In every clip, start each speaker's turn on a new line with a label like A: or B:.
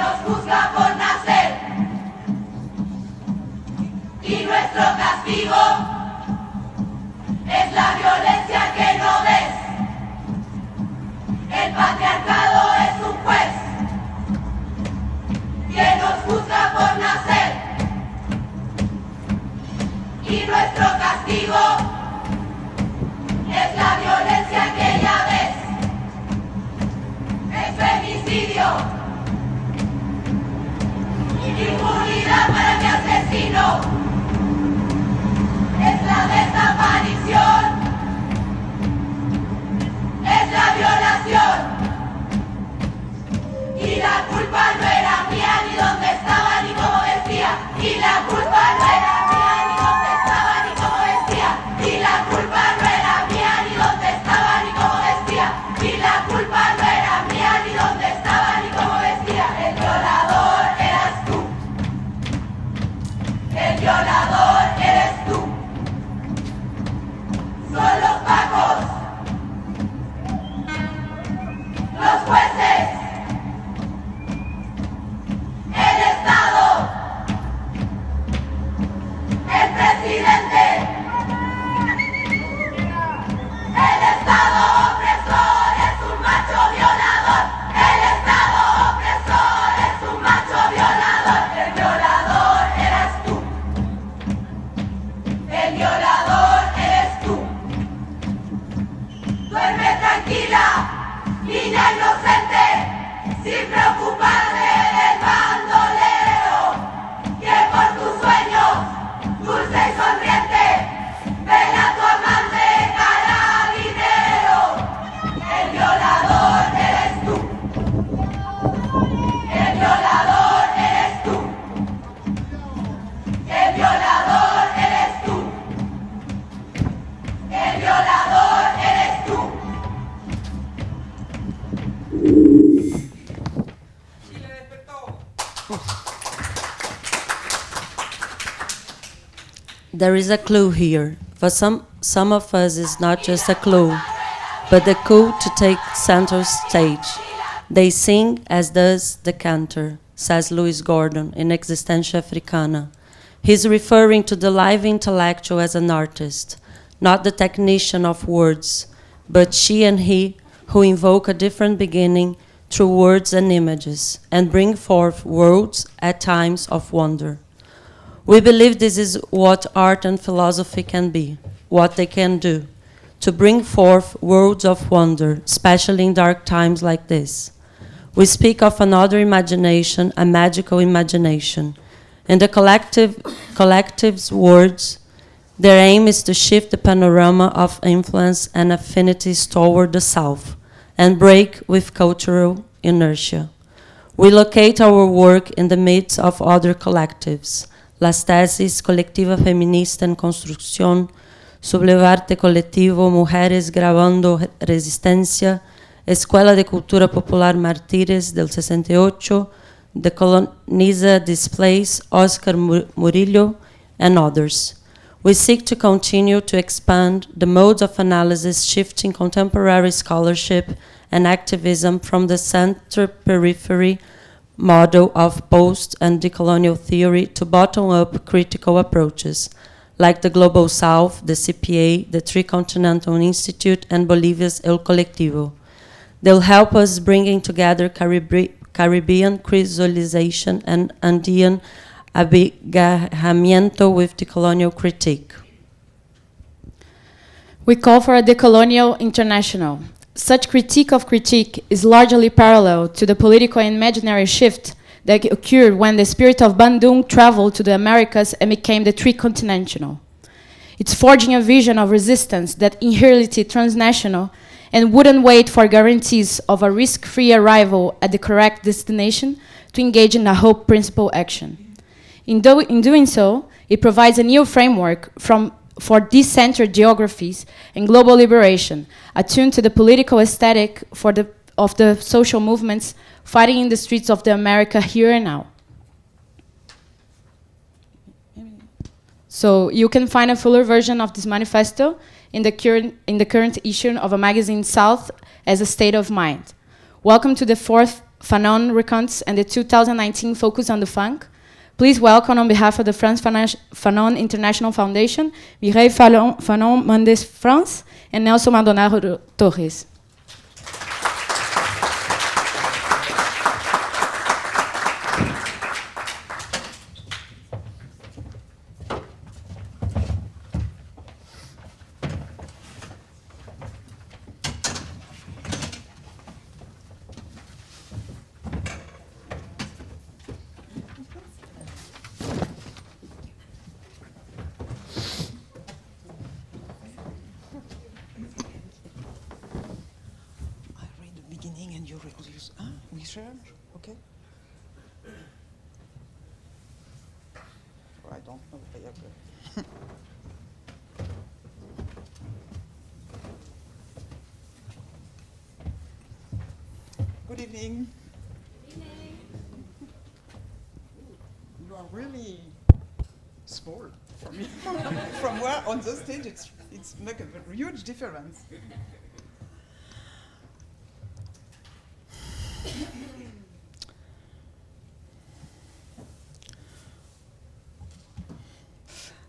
A: nos juzga por nacer. Y nuestro castigo es la violencia que no ves. El patriarcado es un juez que nos juzga por nacer. Y nuestro castigo es la violencia que ya ves. El femicidio, impunidad para mi asesino, es la desaparición, es la violación. Y la culpa no era mía, ni dónde estaba, ni cómo vestía. Y la culpa no era mía, ni dónde estaba, ni cómo vestía. Y la culpa no era mía, ni dónde estaba, ni cómo vestía. Y la culpa no era mía, ni dónde estaba, ni cómo vestía. El violador eras tú. El violador eres tú. Son los pacos, los jueces, el Estado, el presidente, el Estado opresor es un macho violador, el Estado opresor es un macho violador, el violador eres tú, el violador eres tú. Duerme tranquila, niña inocente, sin preocuparte del bandolero, que por tus sueños, dulce y sonriente, vela a tu amante carabinero. El violador eres tú. El violador eres tú. El violador eres tú. El violador eres tú.
B: There is a clue here. For some of us, it's not just a clue, but the coup to take center stage. They sing as does the cantor, says Louis Gordon in Existência Africana. He's referring to the live intellectual as an artist, not the technician of words, but she and he who invoke a different beginning through words and images, and bring forth worlds at times of wonder. We believe this is what art and philosophy can be, what they can do, to bring forth worlds of wonder, especially in dark times like this. We speak of another imagination, a magical imagination. In the collective's words, their aim is to shift the panorama of influence and affinities toward the South and break with cultural inertia. We locate our work in the midst of other collectives. Las tesis Colectiva Feminista en Construcción, Sublevarte Colectivo, Mujeres Grabando Resistencia, Escuela de Cultura Popular Martires del 68, Decoloniza Displays, Oscar Murillo, and others. We seek to continue to expand the modes of analysis, shifting contemporary scholarship and activism from the center-periphery model of post- and decolonial theory to bottom-up critical approaches, like the Global South, the CPA, the Tricontinental Institute, and Bolivia's El Colectivo. They'll help us bringing together Caribbean crystallization and Andean abigajamiento with decolonial critique.
C: We call for a decolonial international. Such critique of critique is largely parallel to the political and imaginary shift that occurred when the spirit of Bandung traveled to the Americas and became the Tricontinental. It's forging a vision of resistance that inherited transnational and wouldn't wait for guarantees of a risk-free arrival at the correct destination to engage in a hope principle action. In doing so, it provides a new framework for decentered geographies and global liberation, attuned to the political aesthetic of the social movements fighting in the streets of the America here and now. So you can find a fuller version of this manifesto in the current issue of a magazine South as a State of Mind. Welcome to the fourth Fanon, Rencontres, and the 2019 Focus on the Funk. Please welcome on behalf of the Fanon International Foundation, Mireille, Fanon, Mendès, Frantz, and Nelson Maldonado, Torres.
D: Okay. I don't know if I have Good evening. Good evening. You are really small for me. From where on the stage it's make a huge difference.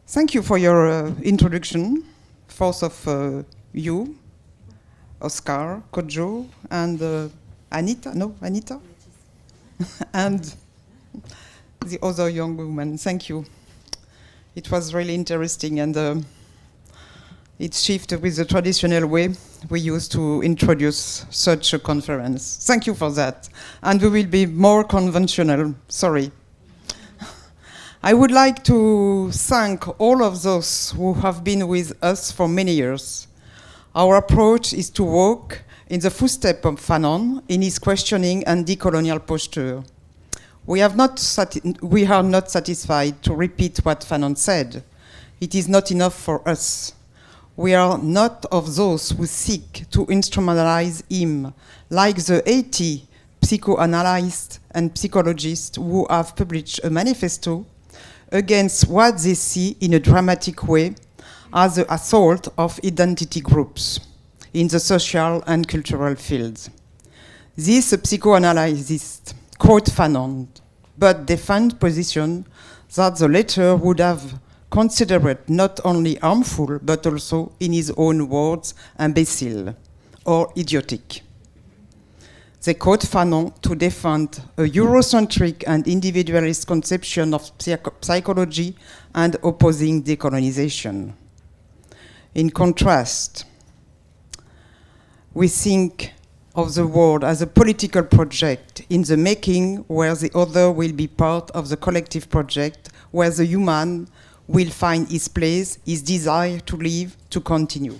D: Thank you for your introduction, both of you, Oscar, Kojo, and Anita, and the other young woman. Thank you. It was really interesting, and it shifted with the traditional way we used to introduce such a conference. Thank you for that. And we will be more conventional. Sorry. I would like to thank all of those who have been with us for many years. Our approach is to walk in the footsteps of Fanon in his questioning and decolonial posture. We are not satisfied to repeat what Fanon said. It is not enough for us. We are not of those who seek to instrumentalize him, like the 80 psychoanalysts and psychologists who have published a manifesto against what they see in a dramatic way as the assault of identity groups in the social and cultural fields. These psychoanalysts quote Fanon, but defend position that the latter would have considered not only harmful, but also, in his own words, imbecile or idiotic. They quote Fanon to defend a Eurocentric and individualist conception of psychology and opposing decolonization. In contrast, we think of the world as a political project in the making, where the other will be part of the collective project, where the human will find his place, his desire to live, to continue.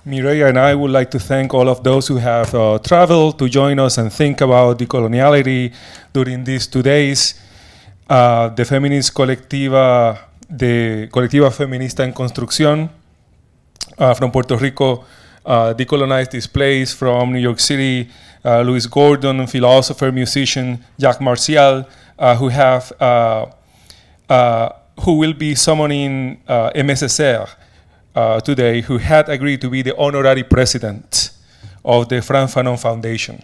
E: Mireille and I would like to thank all of those who have traveled to join us and think about decoloniality during these 2 days. The Feminist Colectiva, the Colectiva Feminista en Construcción from Puerto Rico, decolonized this place from New York City, Louis Gordon, philosopher, musician, Jacques Martial, who will be summoning MSSR today, who had agreed to be the honorary president of the Frantz Fanon Foundation.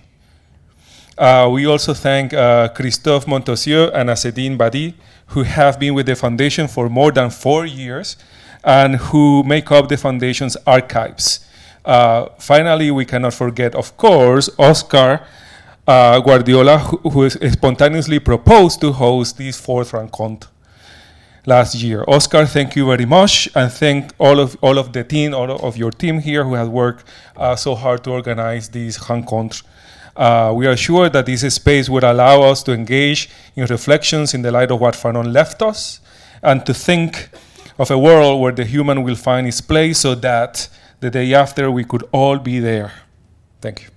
E: We also thank Christophe Montosieux and Azedine Badi, who have been with the foundation for more than 4 years and who make up the foundation's archives. Finally, we cannot forget, of course, Oscar Guardiola, who spontaneously proposed to host this 4th Rencontre last year. Oscar, thank you very much, and thank all of the team, all of your team here who has worked so hard to organize these rencontres. We are sure that this space would allow us to engage in reflections in the light of what Fanon left us, and to think of a world where the human will find its place, so that the day after we could all be there. Thank you.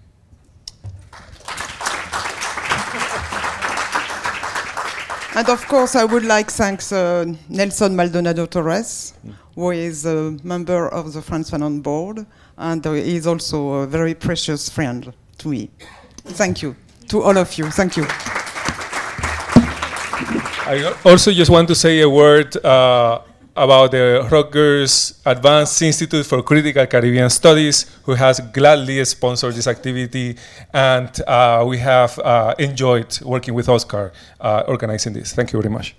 D: And of course, I would like to thank Nelson Maldonado Torres, who is a member of the Frantz Fanon board, and he is also a very precious friend to me. Thank you to all of you. Thank you.
E: I also just want to say a word about the Rutgers Advanced Institute for Critical Caribbean Studies, who has gladly sponsored this activity, and we have enjoyed working with Oscar organizing this. Thank you very much.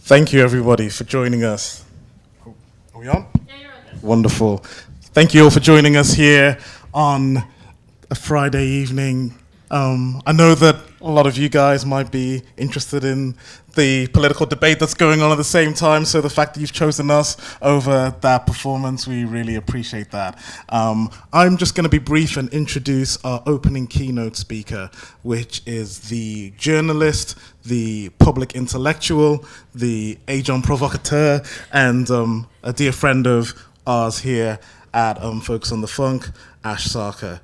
F: Thank you, everybody, for joining us. Are we on? Yeah, you're on. Wonderful. Thank you all for joining us here on a Friday evening. I know that a lot of you guys might be interested in the political debate that's going on at the same time, so the fact that you've chosen us over that performance, we really appreciate that. I'm just going to be brief and introduce our opening keynote speaker, which is the journalist, the public intellectual, the agent provocateur, and a dear friend of ours here at Focus on the Funk, Ash Sarkar.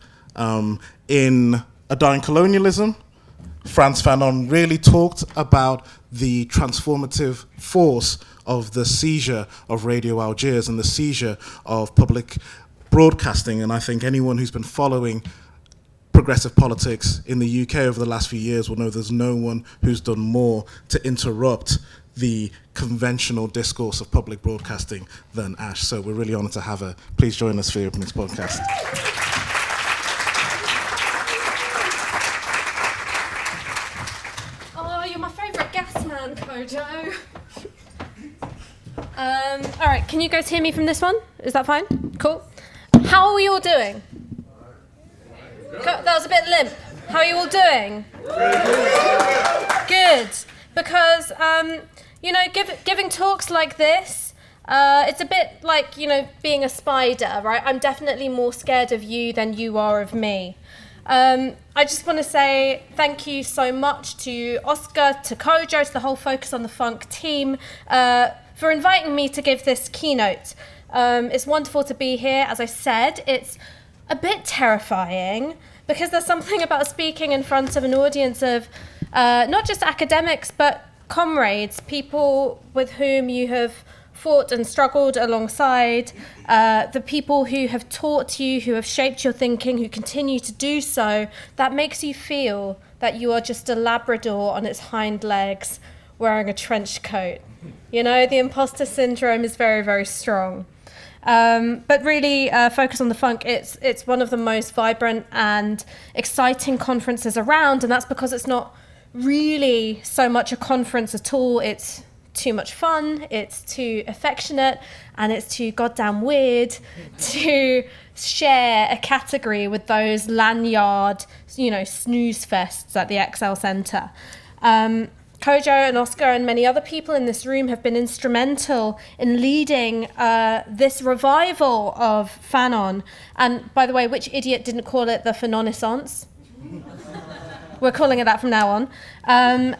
F: In A Dying Colonialism, Frantz Fanon really talked about the transformative force of the seizure of Radio Algiers and the seizure of public broadcasting. And I think anyone who's been following progressive politics in the UK over the last few years will know there's no one who's done more to interrupt the conventional discourse of public broadcasting than Ash. So we're really honoured to have her. Please join us for the opening podcast.
G: Kojo. All right, can you guys hear me from this one? Is that fine? Cool. How are we all doing? That was a bit limp. How are you all doing? Good. Because, giving talks like this, it's a bit like, being a spider, right? I'm definitely more scared of you than you are of me. I just want to say thank you so much to Oscar, to Kojo, to the whole Focus on the Funk team for inviting me to give this keynote. It's wonderful to be here. As I said, it's a bit terrifying because there's something about speaking in front of an audience of not just academics, but comrades, people with whom you have fought and struggled alongside, the people who have taught you, who have shaped your thinking, who continue to do so. That makes you feel that you are just a Labrador on its hind legs wearing a trench coat. The imposter syndrome is very, very strong. But really, Focus on the Funk, it's one of the most vibrant and exciting conferences around, and that's because it's not really so much a conference at all. It's too much fun, it's too affectionate, and it's too goddamn weird to share a category with those lanyard, snooze fests at the XL Centre. Kojo and Oscar and many other people in this room have been instrumental in leading this revival of Fanon. And by the way, which idiot didn't call it the Fanonissance? We're calling it that from now on.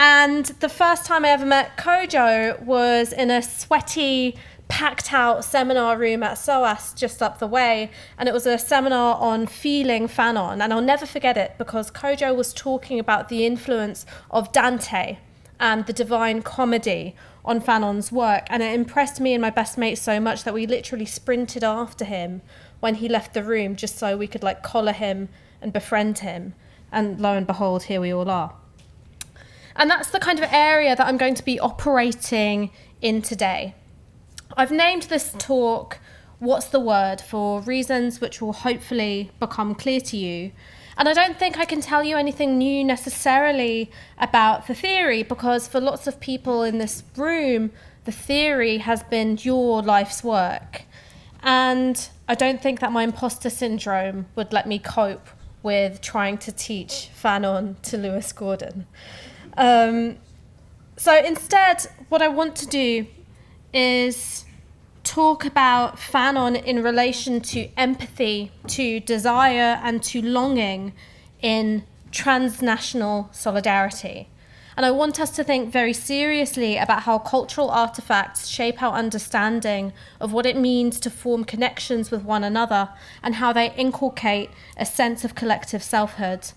G: And the first time I ever met Kojo was in a sweaty, packed-out seminar room at SOAS just up the way, and it was a seminar on feeling Fanon, and I'll never forget it because Kojo was talking about the influence of Dante and the Divine Comedy on Fanon's work, and it impressed me and my best mate so much that we literally sprinted after him when he left the room just so we could collar him and befriend him, and lo and behold, here we all are. And that's the kind of area that I'm going to be operating in today. I've named this talk, What's the Word, for reasons which will hopefully become clear to you. And I don't think I can tell you anything new necessarily about the theory, because for lots of people in this room, the theory has been your life's work. And I don't think that my imposter syndrome would let me cope with trying to teach Fanon to Lewis Gordon. So instead, what I want to do is talk about Fanon in relation to empathy, to desire, and to longing in transnational solidarity. And I want us to think very seriously about how cultural artifacts shape our understanding of what it means to form connections with one another and how they inculcate a sense of collective selfhood.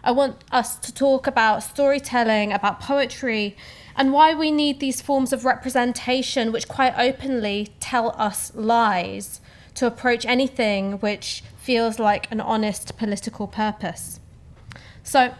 G: I want us to talk about storytelling, about poetry, and why we need these forms of representation which quite openly tell us lies to approach anything which feels like an honest political purpose. So,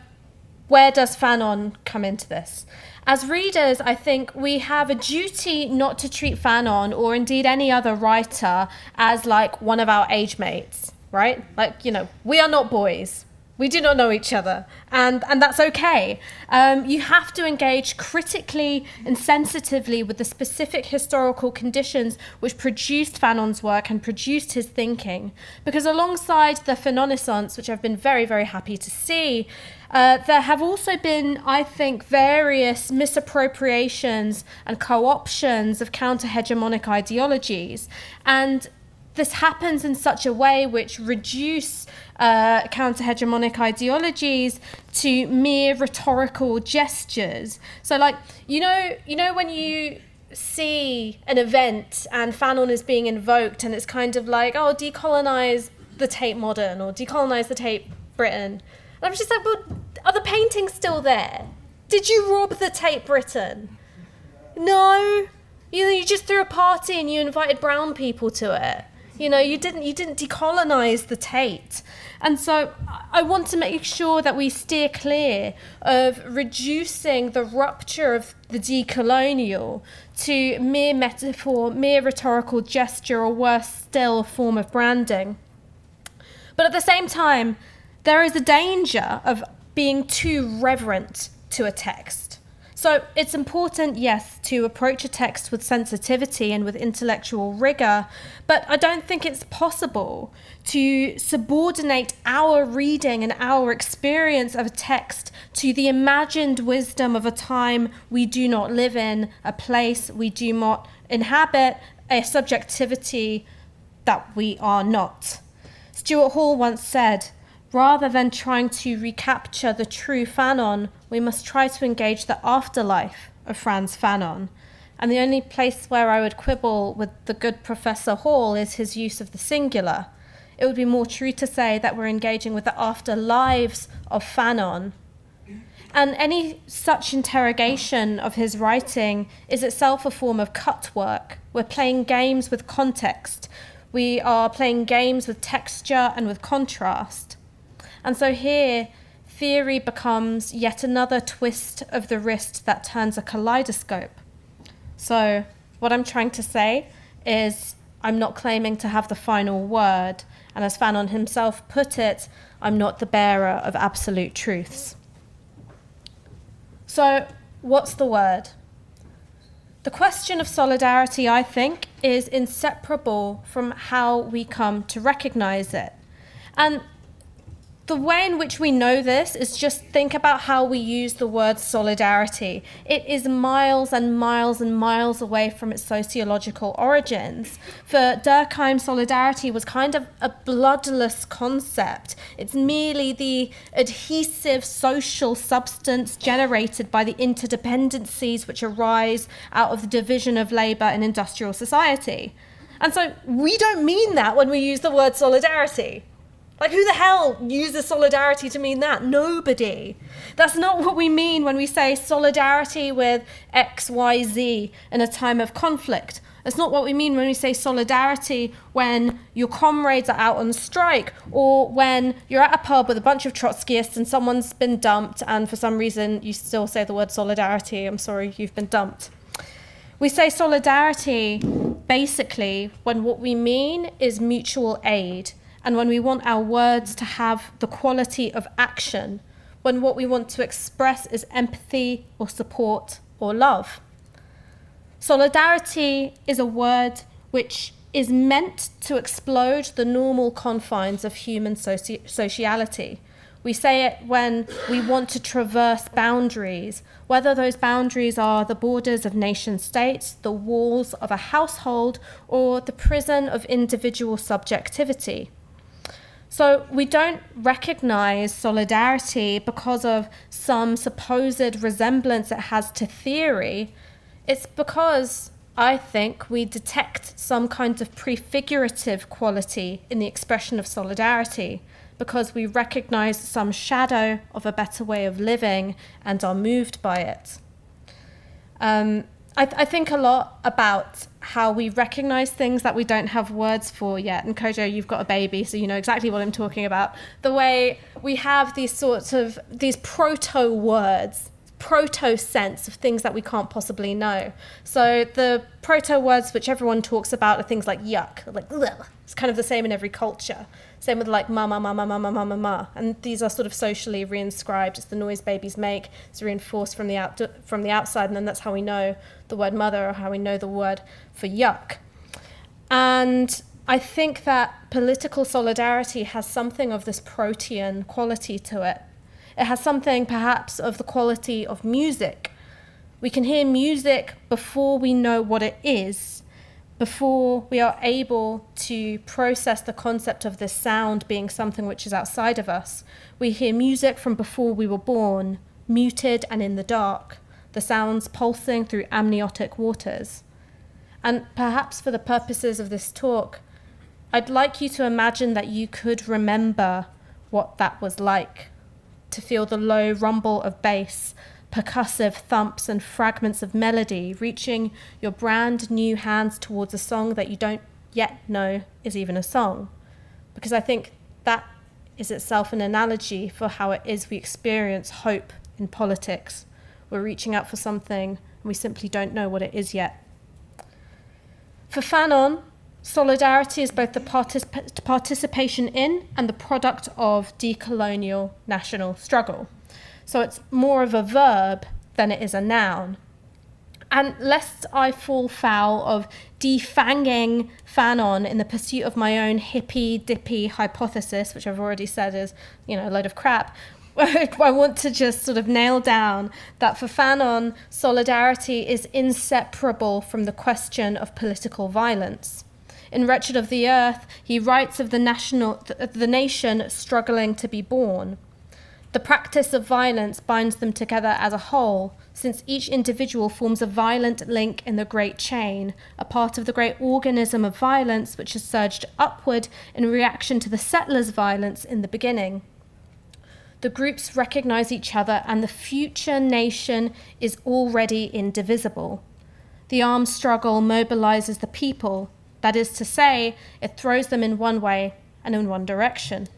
G: where does Fanon come into this? As readers, I think we have a duty not to treat Fanon, or indeed any other writer, as like one of our age mates, right? Like, you know, we are not boys. We do not know each other, and that's okay. You have to engage critically and sensitively with the specific historical conditions which produced Fanon's work and produced his thinking, because alongside the Fanonissance, which I've been very, very happy to see, there have also been, I think, various misappropriations and co-options of counter-hegemonic ideologies, and this happens in such a way which reduce counter-hegemonic ideologies to mere rhetorical gestures. So, like, you know when you see an event and Fanon is being invoked, and it's kind of like, oh, decolonize the Tate Modern or decolonize the Tate Britain. And I'm just like, well, are the paintings still there? Did you rob the Tate Britain? No. You just threw a party and you invited brown people to it. You know, you didn't decolonize the Tate. And so I want to make sure that we steer clear of reducing the rupture of the decolonial to mere metaphor, mere rhetorical gesture, or worse still, a form of branding. But at the same time, there is a danger of being too reverent to a text. So it's important, yes, to approach a text with sensitivity and with intellectual rigor, but I don't think it's possible to subordinate our reading and our experience of a text to the imagined wisdom of a time we do not live in, a place we do not inhabit, a subjectivity that we are not. Stuart Hall once said, rather than trying to recapture the true Fanon, we must try to engage the afterlife of Frantz Fanon. And the only place where I would quibble with the good Professor Hall is his use of the singular. It would be more true to say that we're engaging with the afterlives of Fanon. And any such interrogation of his writing is itself a form of cut work. We're playing games with context. We are playing games with texture and with contrast. And so here, theory becomes yet another twist of the wrist that turns a kaleidoscope. So what I'm trying to say is I'm not claiming to have the final word, and as Fanon himself put it, I'm not the bearer of absolute truths. So what's the word? The question of solidarity, I think, is inseparable from how we come to recognize it. And the way in which we know this is just think about how we use the word solidarity. It is miles and miles and miles away from its sociological origins. For Durkheim, solidarity was kind of a bloodless concept. It's merely the adhesive social substance generated by the interdependencies which arise out of the division of labour in industrial society. And so we don't mean that when we use the word solidarity. Like, who the hell uses solidarity to mean that? Nobody. That's not what we mean when we say solidarity with X, Y, Z in a time of conflict. That's not what we mean when we say solidarity when your comrades are out on strike, or when you're at a pub with a bunch of Trotskyists and someone's been dumped and for some reason you still say the word solidarity. I'm sorry, you've been dumped. We say solidarity basically when what we mean is mutual aid, and when we want our words to have the quality of action, when what we want to express is empathy or support or love. Solidarity is a word which is meant to explode the normal confines of human sociality. We say it when we want to traverse boundaries, whether those boundaries are the borders of nation states, the walls of a household, or the prison of individual subjectivity. So we don't recognize solidarity because of some supposed resemblance it has to theory. It's because, I think, we detect some kind of prefigurative quality in the expression of solidarity. because we recognize some shadow of a better way of living and are moved by it. I think a lot about how we recognize things that we don't have words for yet. And Kojo, you've got a baby, so you know exactly what I'm talking about. The way we have these sorts of, these proto-words, proto-sense of things that we can't possibly know. So the proto-words which everyone talks about are things like yuck, like ugh. It's kind of the same in every culture. Same with like mama, mama, mama, mama, ma. And these are sort of socially reinscribed. It's the noise babies make. It's reinforced from the outside, and then that's how we know the word mother, or how we know the word for yuck. And I think that political solidarity has something of this protean quality to it. It has something perhaps of the quality of music. We can hear music before we know what it is, before we are able to process the concept of this sound being something which is outside of us. We hear music from before we were born, muted and in the dark, the sounds pulsing through amniotic waters. And perhaps for the purposes of this talk, I'd like you to imagine that you could remember what that was like, to feel the low rumble of bass, percussive thumps and fragments of melody reaching your brand new hands towards a song that you don't yet know is even a song. Because I think that is itself an analogy for how it is we experience hope in politics. We're reaching out for something and we simply don't know what it is yet. For Fanon, solidarity is both the participation in and the product of decolonial national struggle. So it's more of a verb than it is a noun. And lest I fall foul of defanging Fanon in the pursuit of my own hippy-dippy hypothesis, which I've already said is, a load of crap, I want to just sort of nail down that for Fanon, solidarity is inseparable from the question of political violence. In Wretched of the Earth, he writes of the nation struggling to be born. The practice of violence binds them together as a whole, since each individual forms a violent link in the great chain, a part of the great organism of violence which has surged upward in reaction to the settlers' violence in the beginning. The groups recognize each other, and the future nation is already indivisible. The armed struggle mobilizes the people. That is to say, it throws them in one way and in one direction.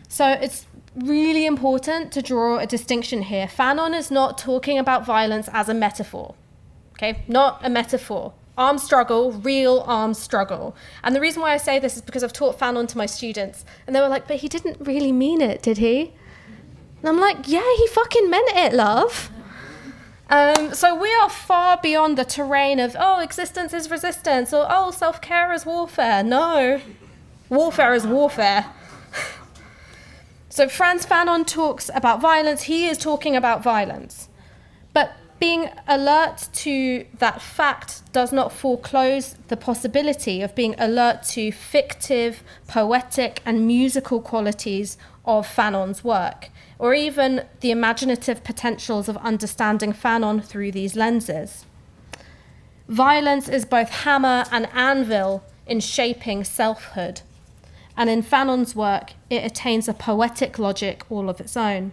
G: So it's really important to draw a distinction here. Fanon is not talking about violence as a metaphor, okay? Not a metaphor. Armed struggle, real armed struggle. And the reason why I say this is because I've taught Fanon to my students, and they were like, but he didn't really mean it, did he? And I'm like, yeah, he fucking meant it, love. So we are far beyond the terrain of, existence is resistance, or, self-care is warfare. No, warfare is warfare. So Frantz Fanon talks about violence, he is talking about violence. But being alert to that fact does not foreclose the possibility of being alert to fictive, poetic, and musical qualities of Fanon's work, or even the imaginative potentials of understanding Fanon through these lenses. Violence is both hammer and anvil in shaping selfhood, and in Fanon's work, it attains a poetic logic all of its own.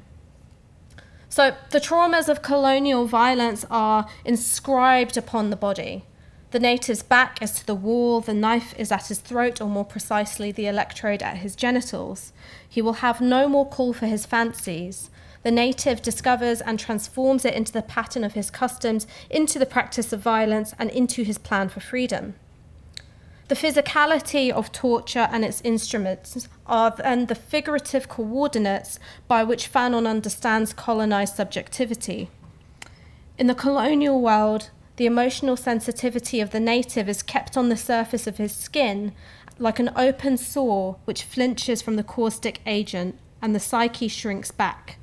G: So the traumas of colonial violence are inscribed upon the body. The native's back is to the wall, the knife is at his throat, or more precisely, the electrode at his genitals. He will have no more call for his fancies. The native discovers and transforms it into the pattern of his customs, into the practice of violence, and into his plan for freedom. The physicality of torture and its instruments are then the figurative coordinates by which Fanon understands colonized subjectivity. In the colonial world, the emotional sensitivity of the native is kept on the surface of his skin like an open sore which flinches from the caustic agent, and the psyche shrinks back.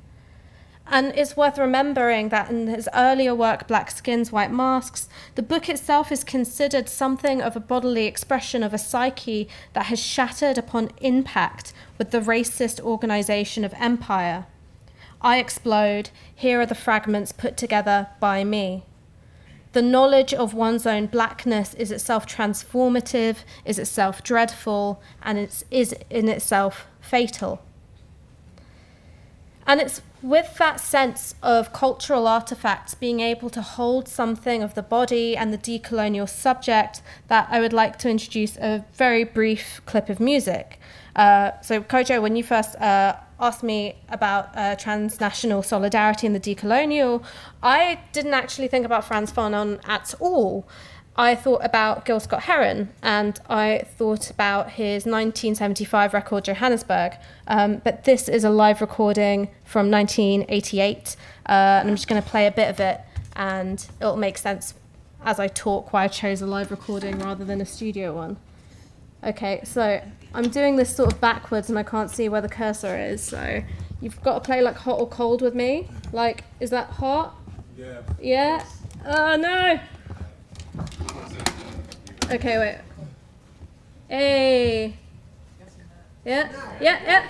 G: And it's worth remembering that in his earlier work, Black Skins, White Masks, the book itself is considered something of a bodily expression of a psyche that has shattered upon impact with the racist organization of empire. I explode, here are the fragments put together by me. The knowledge of one's own blackness is itself transformative, is itself dreadful, and is in itself fatal. And it's with that sense of cultural artifacts being able to hold something of the body and the decolonial subject that I would like to introduce a very brief clip of music. So Kojo, when you first asked me about transnational solidarity in the decolonial, I didn't actually think about Frantz Fanon at all. I thought about Gil Scott-Heron, and I thought about his 1975 record Johannesburg, but this is a live recording from 1988, and I'm just going to play a bit of it, and it'll make sense as I talk why I chose a live recording rather than a studio one. Okay, so I'm doing this sort of backwards, and I can't see where the cursor is, so you've got to play like hot or cold with me. Like, is that hot? Yeah. Yeah? Oh, no! Okay, wait. Hey. Yeah, yeah, yeah.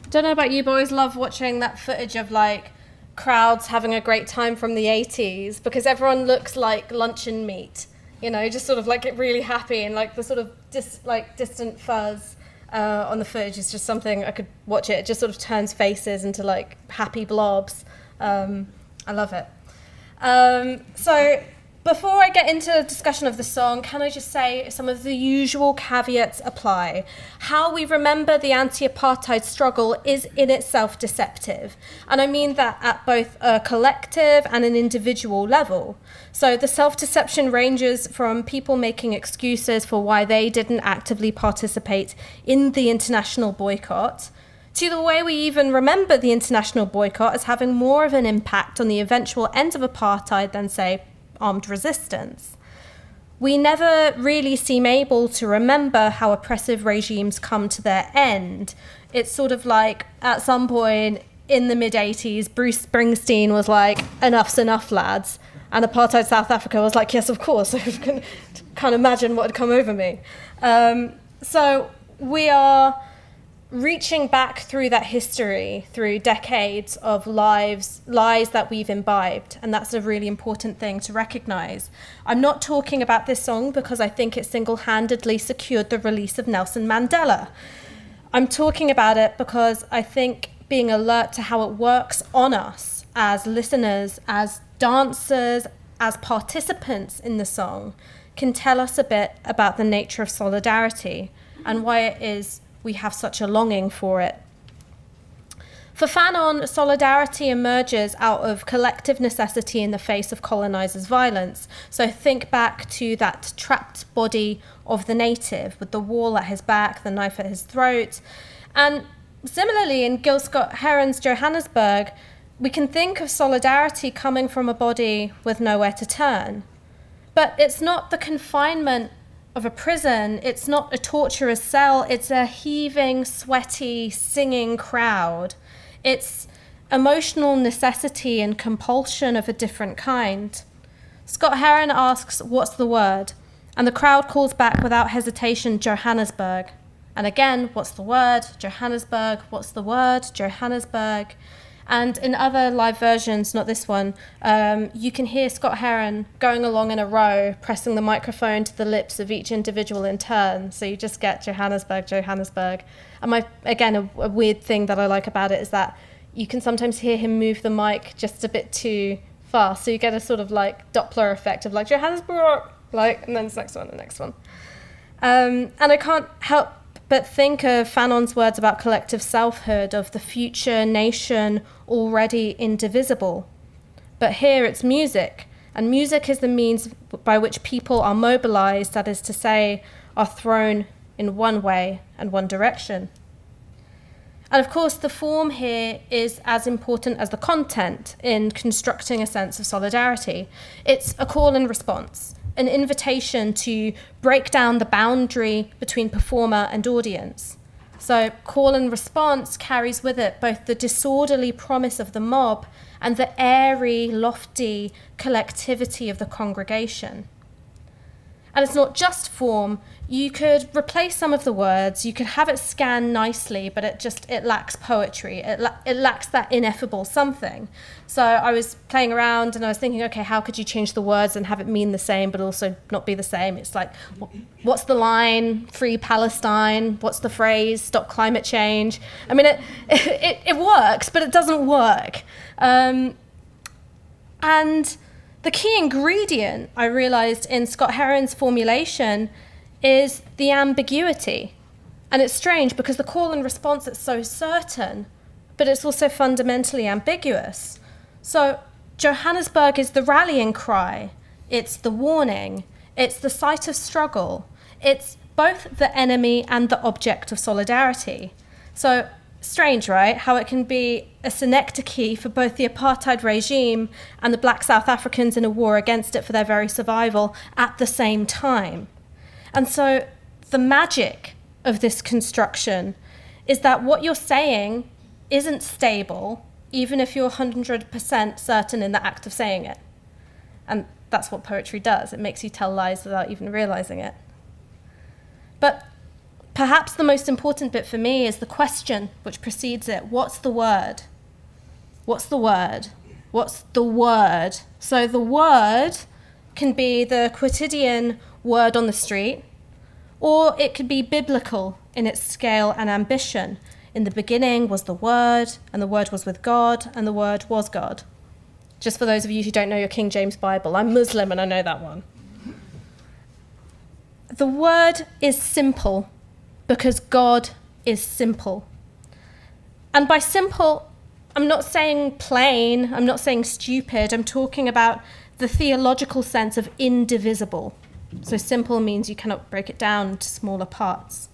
G: Don't know about you, but I always love watching that footage of like crowds having a great time from the 80s, because everyone looks like luncheon meat, you know, just sort of like really happy, and like the sort of distant fuzz on the footage is just something I could watch it. It just sort of turns faces into like happy blobs. I love it. So before I get into the discussion of the song, can I just say some of the usual caveats apply. How we remember the anti-apartheid struggle is in itself deceptive. And I mean that at both a collective and an individual level. So the self-deception ranges from people making excuses for why they didn't actively participate in the international boycott, to the way we even remember the international boycott as having more of an impact on the eventual end of apartheid than, say, armed resistance. We never really seem able to remember how oppressive regimes come to their end. It's sort of like at some point in the mid-80s, Bruce Springsteen was like, enough's enough, lads. And apartheid South Africa was like, yes, of course. I can't imagine what had come over me. So we are reaching back through that history, through decades of lies that we've imbibed, and that's a really important thing to recognize. I'm not talking about this song because I think it single-handedly secured the release of Nelson Mandela. I'm talking about it because I think being alert to how it works on us as listeners, as dancers, as participants in the song can tell us a bit about the nature of solidarity and why it is we have such a longing for it. For Fanon, solidarity emerges out of collective necessity in the face of colonizers' violence. So think back to that trapped body of the native with the wall at his back, the knife at his throat. And similarly, in Gil Scott-Heron's Johannesburg, we can think of solidarity coming from a body with nowhere to turn. But it's not the confinement of a prison, it's not a torturous cell, it's a heaving, sweaty, singing crowd. It's emotional necessity and compulsion of a different kind. Scott-Heron asks, "What's the word?" And the crowd calls back without hesitation, "Johannesburg." And again, "What's the word?" "Johannesburg." "What's the word?" "Johannesburg." And in other live versions, not this one, you can hear Scott-Heron going along in a row, pressing the microphone to the lips of each individual in turn. So you just get Johannesburg, Johannesburg. And a weird thing that I like about it is that you can sometimes hear him move the mic just a bit too fast. So you get a sort of like Doppler effect of like Johannesburg, like, and then the next one, the next one. And I can't help but think of Fanon's words about collective selfhood, of the future nation already indivisible. But here it's music, and music is the means by which people are mobilized, that is to say, are thrown in one way and one direction. And of course, the form here is as important as the content in constructing a sense of solidarity. It's a call and response, an invitation to break down the boundary between performer and audience. So call and response carries with it both the disorderly promise of the mob and the airy, lofty collectivity of the congregation. And it's not just form. You could replace some of the words, you could have it scan nicely, but it lacks poetry. It lacks that ineffable something. So I was playing around and I was thinking, okay, how could you change the words and have it mean the same, but also not be the same? It's like, what's the line? Free Palestine. What's the phrase? Stop climate change. I mean, it works, but it doesn't work. And the key ingredient, I realized, in Scott-Heron's formulation is the ambiguity. And it's strange because the call and response is so certain, but it's also fundamentally ambiguous. So Johannesburg is the rallying cry, it's the warning, it's the site of struggle, it's both the enemy and the object of solidarity. So strange, right? How it can be a synecdoche for both the apartheid regime and the black South Africans in a war against it for their very survival at the same time. And so the magic of this construction is that what you're saying isn't stable, even if you're 100% certain in the act of saying it. And that's what poetry does. It makes you tell lies without even realizing it. But perhaps the most important bit for me is the question which precedes it. What's the word? What's the word? What's the word? So the word can be the quotidian word on the street, or it could be biblical in its scale and ambition. In the beginning was the Word, and the Word was with God, and the Word was God. Just for those of you who don't know your King James Bible, I'm Muslim and I know that one. The word is simple because God is simple. And by simple, I'm not saying plain, I'm not saying stupid, I'm talking about the theological sense of indivisible. So simple means you cannot break it down into smaller parts.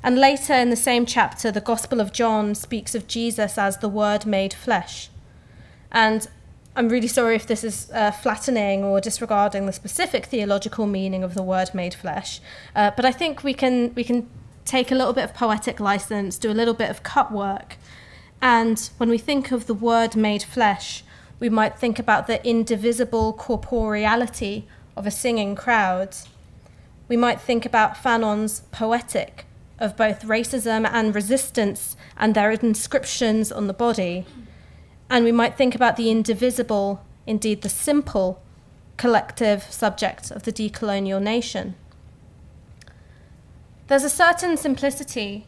G: And later in the same chapter, the Gospel of John speaks of Jesus as the Word made flesh. And I'm really sorry if this is flattening or disregarding the specific theological meaning of the word made flesh, but I think we can take a little bit of poetic license, do a little bit of cut work, and when we think of the word made flesh, we might think about the indivisible corporeality of a singing crowd. We might think about Fanon's poetic of both racism and resistance and their inscriptions on the body. And we might think about the indivisible, indeed the simple, collective subject of the decolonial nation. There's a certain simplicity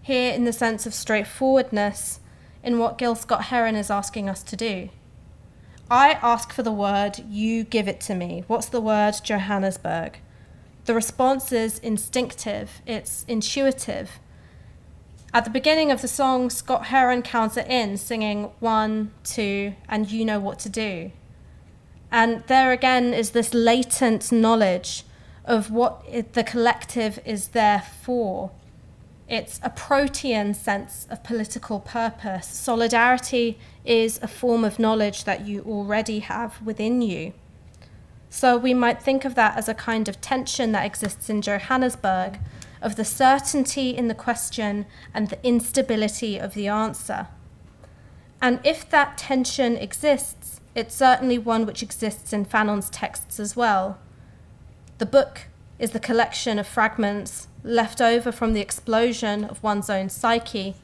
G: here in the sense of straightforwardness in what Gil Scott-Heron is asking us to do. I ask for the word, you give it to me. What's the word? Johannesburg. The response is instinctive, it's intuitive. At the beginning of the song, Scott-Heron counts it in, singing 1, 2, and you know what to do. And there again is this latent knowledge of what the collective is there for. It's a protean sense of political purpose. Solidarity is a form of knowledge that you already have within you. So we might think of that as a kind of tension that exists in Johannesburg, of the certainty in the question and the instability of the answer. And if that tension exists, it's certainly one which exists in Fanon's texts as well. The book is the collection of fragments left over from the explosion of one's own psyche.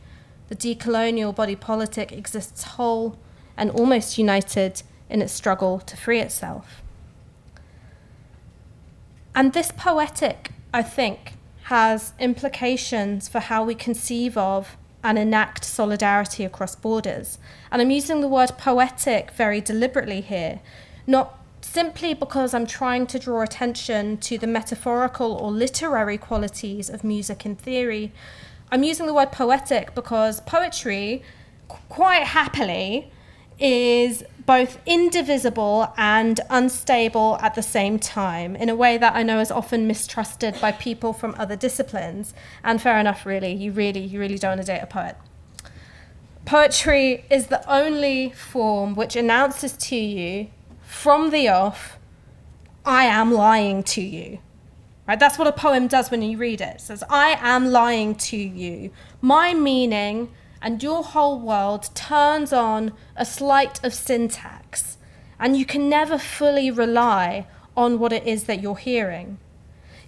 G: The decolonial body politic exists whole and almost united in its struggle to free itself. And this poetic, I think, has implications for how we conceive of and enact solidarity across borders. And I'm using the word poetic very deliberately here, not simply because I'm trying to draw attention to the metaphorical or literary qualities of music in theory. I'm using the word poetic because poetry, quite happily, is both indivisible and unstable at the same time, in a way that I know is often mistrusted by people from other disciplines. And fair enough, really. You really don't want to date a poet. Poetry is the only form which announces to you from the off, I am lying to you. Right? That's what a poem does when you read it. It says, I am lying to you. My meaning and your whole world turns on a sleight of syntax, and you can never fully rely on what it is that you're hearing.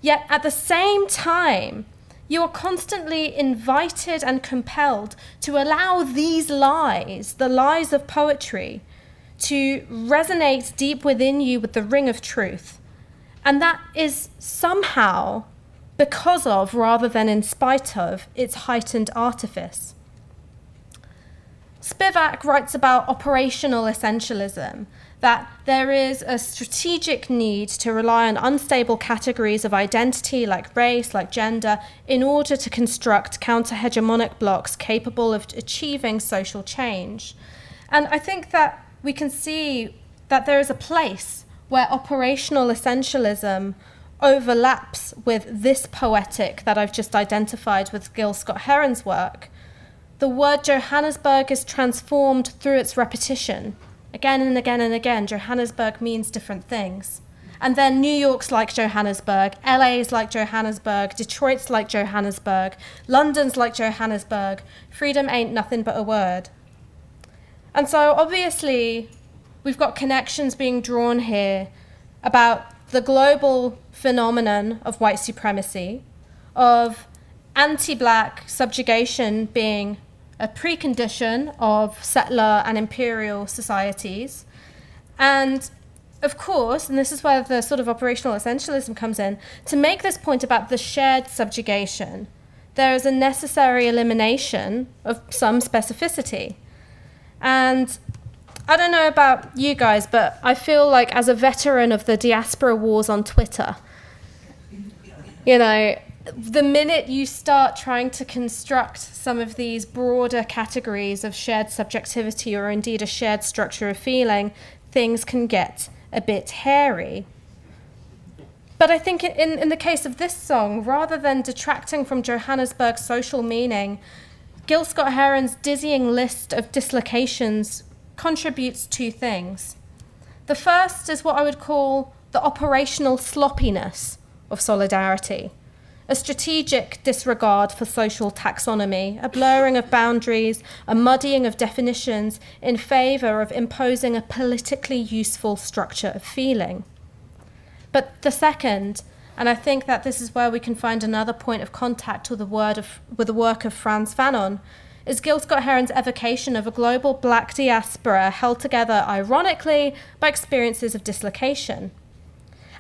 G: Yet at the same time, you are constantly invited and compelled to allow these lies, the lies of poetry, to resonate deep within you with the ring of truth. And that is somehow because of, rather than in spite of, its heightened artifice. Spivak writes about operational essentialism, that there is a strategic need to rely on unstable categories of identity like race, like gender, in order to construct counter-hegemonic blocks capable of achieving social change. And I think that we can see that there is a place where operational essentialism overlaps with this poetic that I've just identified with Gil Scott-Heron's work. The word Johannesburg is transformed through its repetition. Again and again and again, Johannesburg means different things. And then New York's like Johannesburg, LA's like Johannesburg, Detroit's like Johannesburg, London's like Johannesburg. Freedom ain't nothing but a word. And so obviously, we've got connections being drawn here about the global phenomenon of white supremacy, of anti-black subjugation being a precondition of settler and imperial societies. And of course, and this is where the sort of operational essentialism comes in, to make this point about the shared subjugation, there is a necessary elimination of some specificity. And I don't know about you guys, but I feel like as a veteran of the diaspora wars on Twitter, you know, the minute you start trying to construct some of these broader categories of shared subjectivity or indeed a shared structure of feeling, things can get a bit hairy. But I think in the case of this song, rather than detracting from Johannesburg's social meaning, Gil Scott-Heron's dizzying list of dislocations contributes two things. The first is what I would call the operational sloppiness of solidarity, a strategic disregard for social taxonomy, a blurring of boundaries, a muddying of definitions in favor of imposing a politically useful structure of feeling. But the second, and I think that this is where we can find another point of contact with the work of Frantz Fanon, is Gil Scott-Heron's evocation of a global black diaspora held together, ironically, by experiences of dislocation.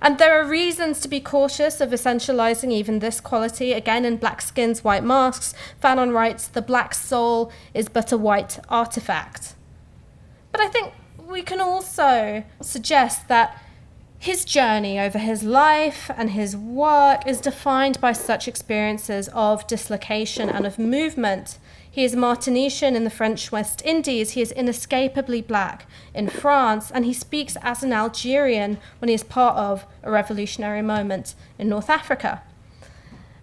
G: And there are reasons to be cautious of essentializing even this quality. Again, in Black Skins, White Masks, Fanon writes, the black soul is but a white artifact. But I think we can also suggest that his journey over his life and his work is defined by such experiences of dislocation and of movement. He is Martinician in the French West Indies. He is inescapably black in France, and he speaks as an Algerian when he is part of a revolutionary moment in North Africa.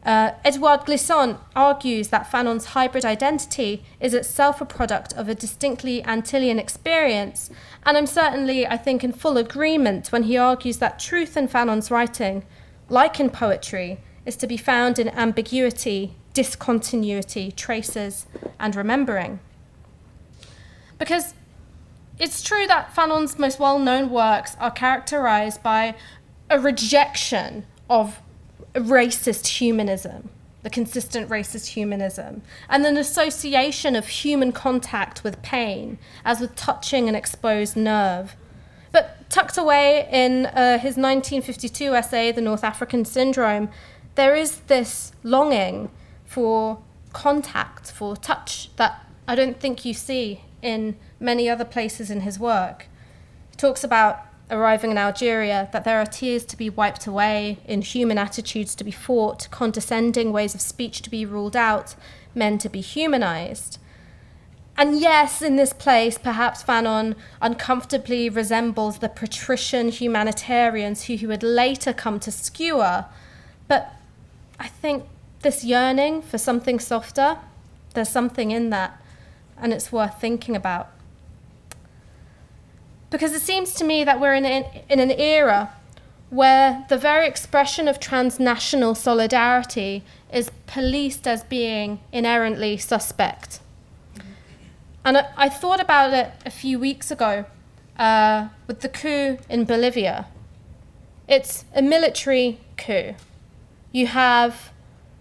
G: Edouard Glissant argues that Fanon's hybrid identity is itself a product of a distinctly Antillean experience, and I'm certainly, I think, in full agreement when he argues that truth in Fanon's writing, like in poetry, is to be found in ambiguity, discontinuity, traces, and remembering. Because it's true that Fanon's most well-known works are characterized by a rejection of racist humanism, the consistent racist humanism, and an association of human contact with pain, as with touching an exposed nerve. But tucked away in his 1952 essay, The North African Syndrome, there is this longing for contact, for touch, that I don't think you see in many other places in his work. He talks about arriving in Algeria, that there are tears to be wiped away, inhuman attitudes to be fought, condescending ways of speech to be ruled out, men to be humanized. And yes, in this place, perhaps Fanon uncomfortably resembles the patrician humanitarians who he would later come to skewer. But I think this yearning for something softer, there's something in that, and it's worth thinking about. Because it seems to me that we're in an era where the very expression of transnational solidarity is policed as being inherently suspect. And I thought about it a few weeks ago with the coup in Bolivia. It's a military coup. You have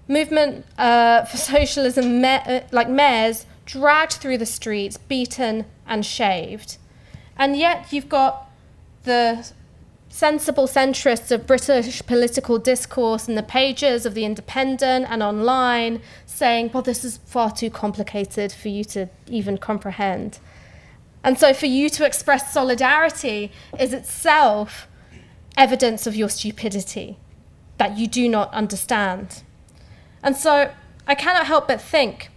G: movement for socialism, like mayors, dragged through the streets, beaten and shaved. And yet you've got the sensible centrists of British political discourse in the pages of The Independent and online saying, well, this is far too complicated for you to even comprehend. And so for you to express solidarity is itself evidence of your stupidity, that you do not understand. And so I cannot help but think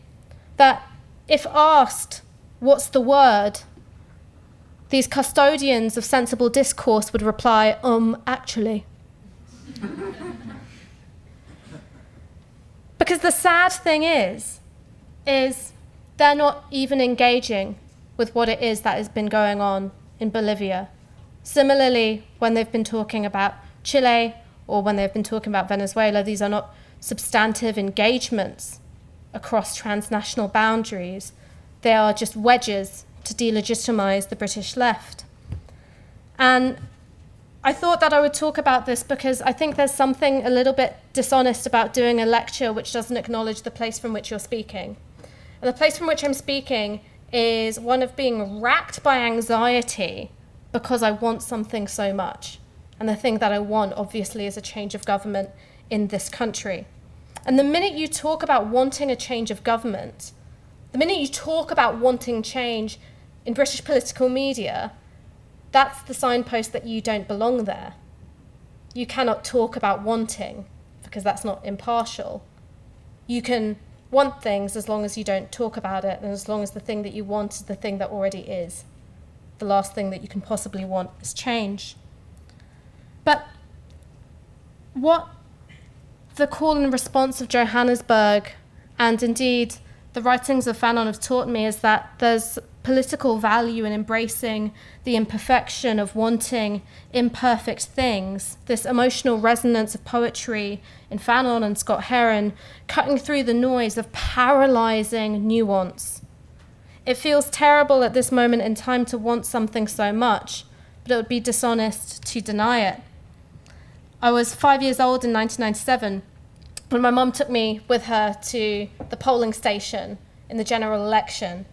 G: that if asked, what's the word, these custodians of sensible discourse would reply, actually. Because the sad thing is they're not even engaging with what it is that has been going on in Bolivia. Similarly, when they've been talking about Chile or when they've been talking about Venezuela, these are not substantive engagements across transnational boundaries. They are just wedges to delegitimize the British left. And I thought that I would talk about this because I think there's something a little bit dishonest about doing a lecture which doesn't acknowledge the place from which you're speaking. And the place from which I'm speaking is one of being racked by anxiety because I want something so much. And the thing that I want, obviously, is a change of government in this country. And the minute you talk about wanting a change of government, the minute you talk about wanting change in British political media, that's the signpost that you don't belong there. You cannot talk about wanting, because that's not impartial. You can want things as long as you don't talk about it, and as long as the thing that you want is the thing that already is. The last thing that you can possibly want is change. But what the call and response of Johannesburg, and indeed the writings of Fanon, have taught me is that there's political value in embracing the imperfection of wanting imperfect things, this emotional resonance of poetry in Fanon and Scott-Heron, cutting through the noise of paralyzing nuance. It feels terrible at this moment in time to want something so much, but it would be dishonest to deny it. I was 5 years old in 1997 when my mum took me with her to the polling station in the general election.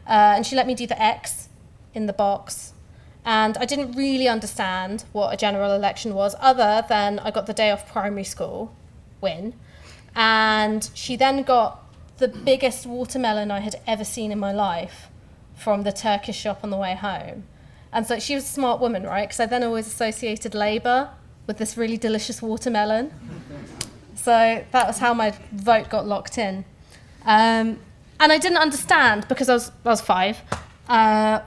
G: And she let me do the X in the box. And I didn't really understand what a general election was, other than I got the day off primary school, win. And she then got the biggest watermelon I had ever seen in my life from the Turkish shop on the way home. And so she was a smart woman, right? Because I then always associated Labour with this really delicious watermelon. So that was how my vote got locked in. And I didn't understand, because I was 5,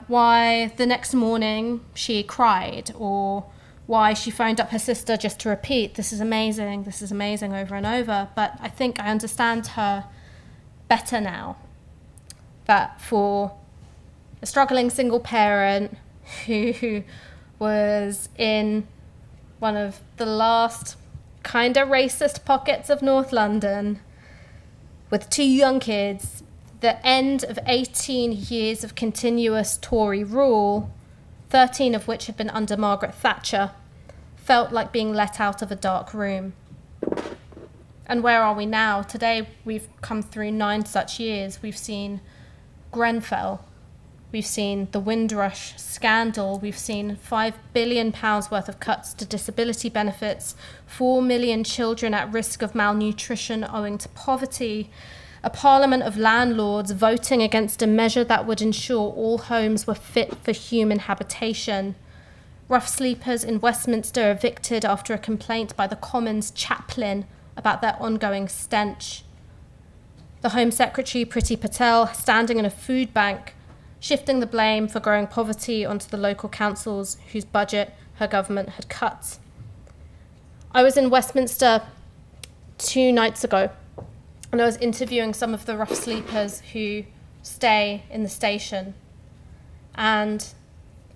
G: why the next morning she cried, or why she phoned up her sister just to repeat, this is amazing, over and over. But I think I understand her better now. That for a struggling single parent who was in one of the last kind of racist pockets of North London with 2 young kids, the end of 18 years of continuous Tory rule, 13 of which had been under Margaret Thatcher, felt like being let out of a dark room. And where are we now? Today we've come through 9 such years. We've seen Grenfell, we've seen the Windrush scandal, we've seen £5 billion worth of cuts to disability benefits, 4 million children at risk of malnutrition owing to poverty, a parliament of landlords voting against a measure that would ensure all homes were fit for human habitation, rough sleepers in Westminster evicted after a complaint by the Commons chaplain about their ongoing stench, the Home Secretary Priti Patel standing in a food bank, shifting the blame for growing poverty onto the local councils whose budget her government had cut. I was in Westminster 2 nights ago, and I was interviewing some of the rough sleepers who stay in the station. And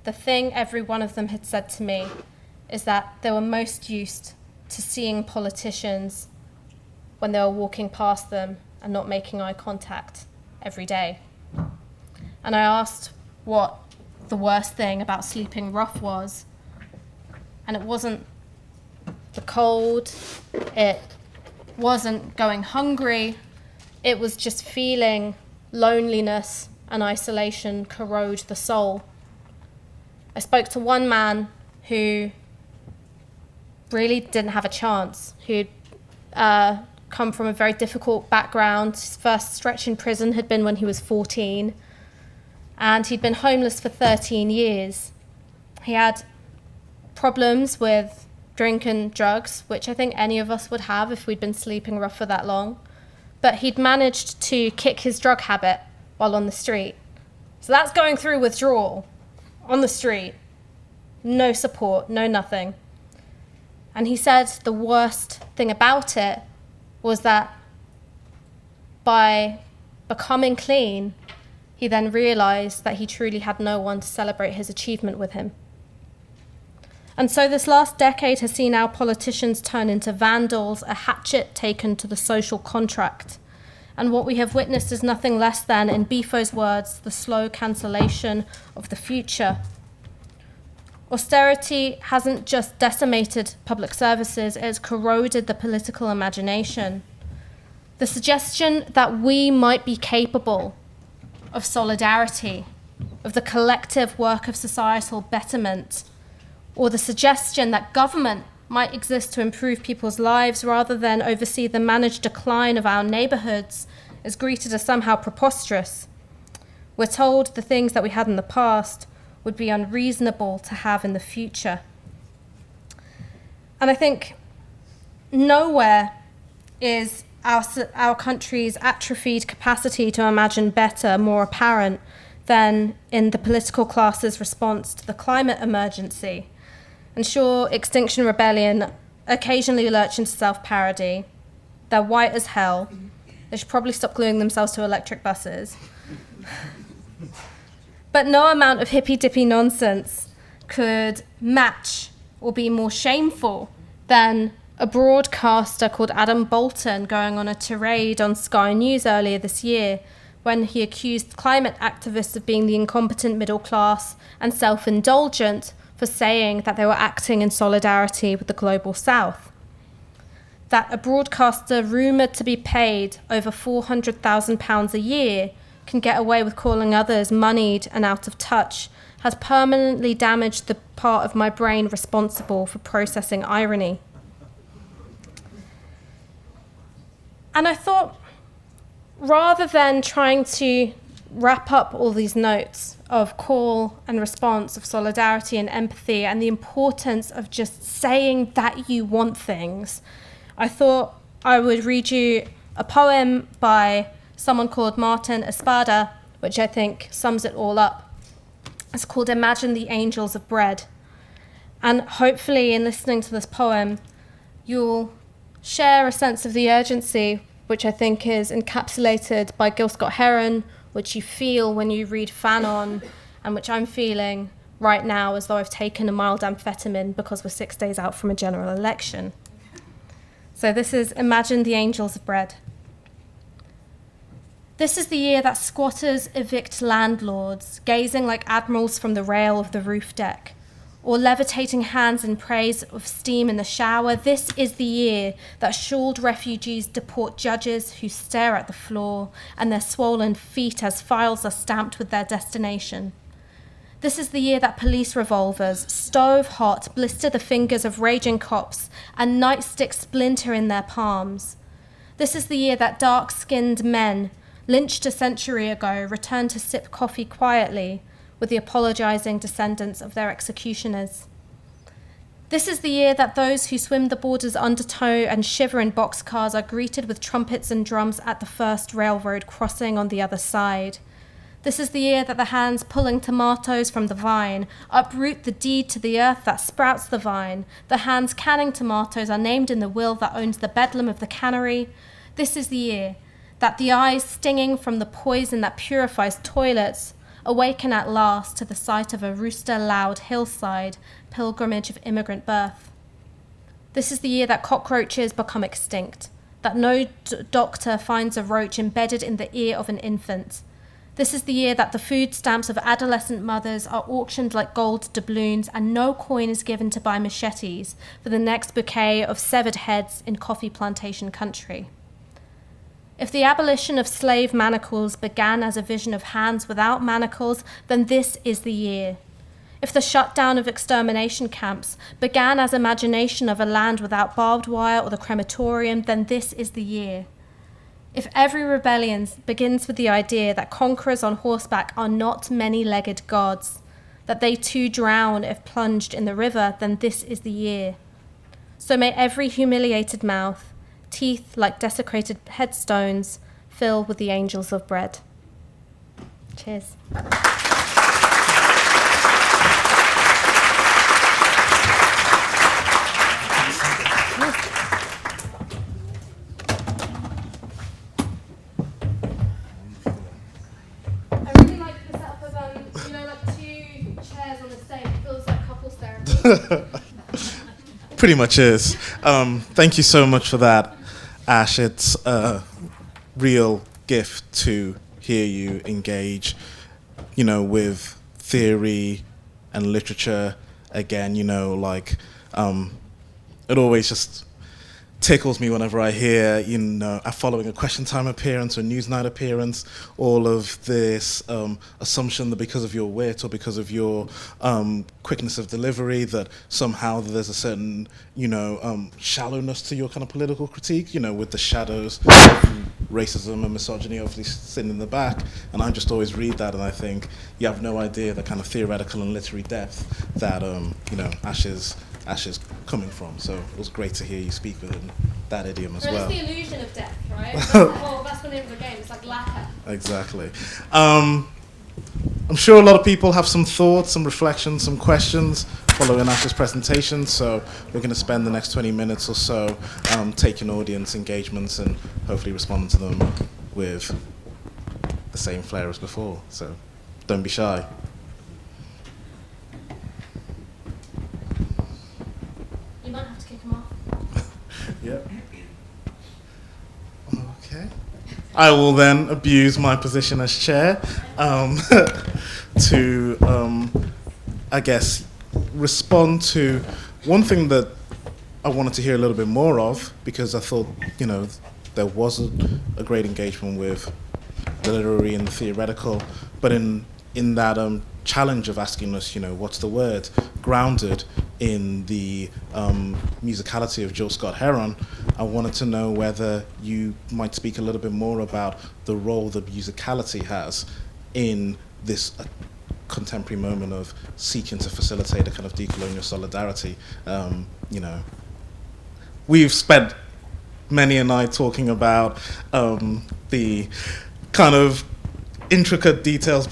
G: the thing every one of them had said to me is that they were most used to seeing politicians when they were walking past them and not making eye contact every day. And I asked what the worst thing about sleeping rough was, and it wasn't the cold, it wasn't going hungry, it was just feeling loneliness and isolation corrode the soul. I spoke to one man who really didn't have a chance, who'd come from a very difficult background. His first stretch in prison had been when he was 14, and he'd been homeless for 13 years. He had problems with drink and drugs, which I think any of us would have if we'd been sleeping rough for that long. But he'd managed to kick his drug habit while on the street. So that's going through withdrawal on the street. No support, no nothing. And he said the worst thing about it was that by becoming clean, he then realized that he truly had no one to celebrate his achievement with him. And so this last decade has seen our politicians turn into vandals, a hatchet taken to the social contract. And what we have witnessed is nothing less than, in Bifo's words, the slow cancellation of the future. Austerity hasn't just decimated public services, it has corroded the political imagination. The suggestion that we might be capable of solidarity, of the collective work of societal betterment, or the suggestion that government might exist to improve people's lives rather than oversee the managed decline of our neighbourhoods is greeted as somehow preposterous. We're told the things that we had in the past would be unreasonable to have in the future. And I think nowhere is our country's atrophied capacity to imagine better more apparent than in the political class's response to the climate emergency. And sure, Extinction Rebellion occasionally lurch into self-parody. They're white as hell. They should probably stop gluing themselves to electric buses. But no amount of hippy-dippy nonsense could match or be more shameful than a broadcaster called Adam Bolton going on a tirade on Sky News earlier this year when he accused climate activists of being the incompetent middle class and self-indulgent for saying that they were acting in solidarity with the global south. That a broadcaster rumoured to be paid over £400,000 a year can get away with calling others moneyed and out of touch has permanently damaged the part of my brain responsible for processing irony. And I thought, rather than trying to wrap up all these notes of call and response, of solidarity and empathy, and the importance of just saying that you want things, I thought I would read you a poem by someone called Martin Espada, which I think sums it all up. It's called Imagine the Angels of Bread. And hopefully in listening to this poem, you'll share a sense of the urgency, which I think is encapsulated by Gil Scott-Heron, which you feel when you read Fanon, and which I'm feeling right now as though I've taken a mild amphetamine because we're 6 days out from a general election. So this is Imagine the Angels of Bread. This is the year that squatters evict landlords, gazing like admirals from the rail of the roof deck, or levitating hands in praise of steam in the shower. This is the year that shawled refugees deport judges who stare at the floor and their swollen feet as files are stamped with their destination. This is the year that police revolvers, stove-hot, blister the fingers of raging cops and nightsticks splinter in their palms. This is the year that dark-skinned men, lynched a century ago, return to sip coffee quietly with the apologizing descendants of their executioners. This is the year that those who swim the border's undertow and shiver in boxcars are greeted with trumpets and drums at the first railroad crossing on the other side. This is the year that the hands pulling tomatoes from the vine uproot the deed to the earth that sprouts the vine. The hands canning tomatoes are named in the will that owns the bedlam of the cannery. This is the year that the eyes stinging from the poison that purifies toilets awaken at last to the sight of a rooster-loud hillside pilgrimage of immigrant birth. This is the year that cockroaches become extinct, that no doctor finds a roach embedded in the ear of an infant. This is the year that the food stamps of adolescent mothers are auctioned like gold doubloons and no coin is given to buy machetes for the next bouquet of severed heads in coffee plantation country. If the abolition of slave manacles began as a vision of hands without manacles, then this is the year. If the shutdown of extermination camps began as imagination of a land without barbed wire or the crematorium, then this is the year. If every rebellion begins with the idea that conquerors on horseback are not many-legged gods, that they too drown if plunged in the river, then this is the year. So may every humiliated mouth, teeth like desecrated headstones, fill with the angels of bread. Cheers. I really like the setup of, like 2 chairs on the stage. It feels like couples therapy.
F: Pretty much is. Thank you so much for that, Ash. It's a real gift to hear you engage, with theory and literature again. It always just tickles me whenever I hear, following a Question Time appearance or Newsnight appearance, all of this assumption that because of your wit or because of your quickness of delivery, that somehow there's a certain, shallowness to your kind of political critique, with the shadows of racism and misogyny obviously sitting in the back. And I just always read that and I think you have no idea the kind of theoretical and literary depth that, Ash is coming from. So it was great to hear you speak within that idiom as well.
G: It's the illusion of depth, right? That's the name of the game. It's like lacquer.
F: Exactly. I'm sure a lot of people have some thoughts, some reflections, some questions following Ash's presentation. So we're going to spend the next 20 minutes or so taking audience engagements and hopefully responding to them with the same flair as before. So don't be shy.
G: You might have to kick him off.
F: Yep. Okay. I will then abuse my position as chair to, I guess, respond to one thing that I wanted to hear a little bit more of, because I thought, there was a great engagement with the literary and the theoretical, but in that challenge of asking us, what's the word, grounded in the musicality of Gil Scott-Heron, I wanted to know whether you might speak a little bit more about the role that musicality has in this contemporary moment of seeking to facilitate a kind of decolonial solidarity. We've spent many a night talking about the kind of intricate details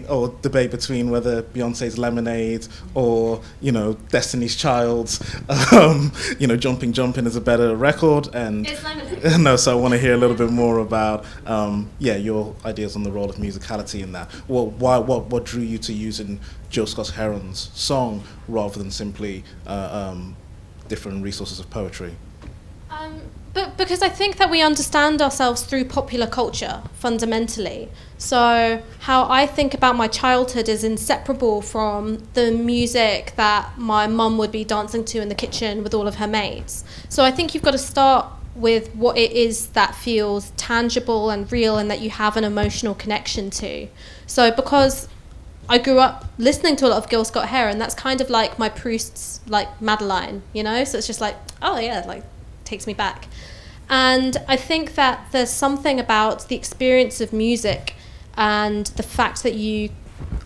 F: or debate between whether Beyonce's Lemonade or, Destiny's Child's, Jumping is a better record. And
G: It's Lemonade.
F: no, so I want to hear a little bit more about, your ideas on the role of musicality in that. What drew you to using Gil Scott-Heron's song rather than simply different resources of poetry?
G: But because I think that we understand ourselves through popular culture, fundamentally. So how I think about my childhood is inseparable from the music that my mum would be dancing to in the kitchen with all of her mates. So I think you've got to start with what it is that feels tangible and real and that you have an emotional connection to. So because I grew up listening to a lot of Gil Scott-Heron, that's kind of like my Proust's like Madeline, you know? So it's just like, oh yeah, like takes me back. And I think that there's something about the experience of music and the fact that you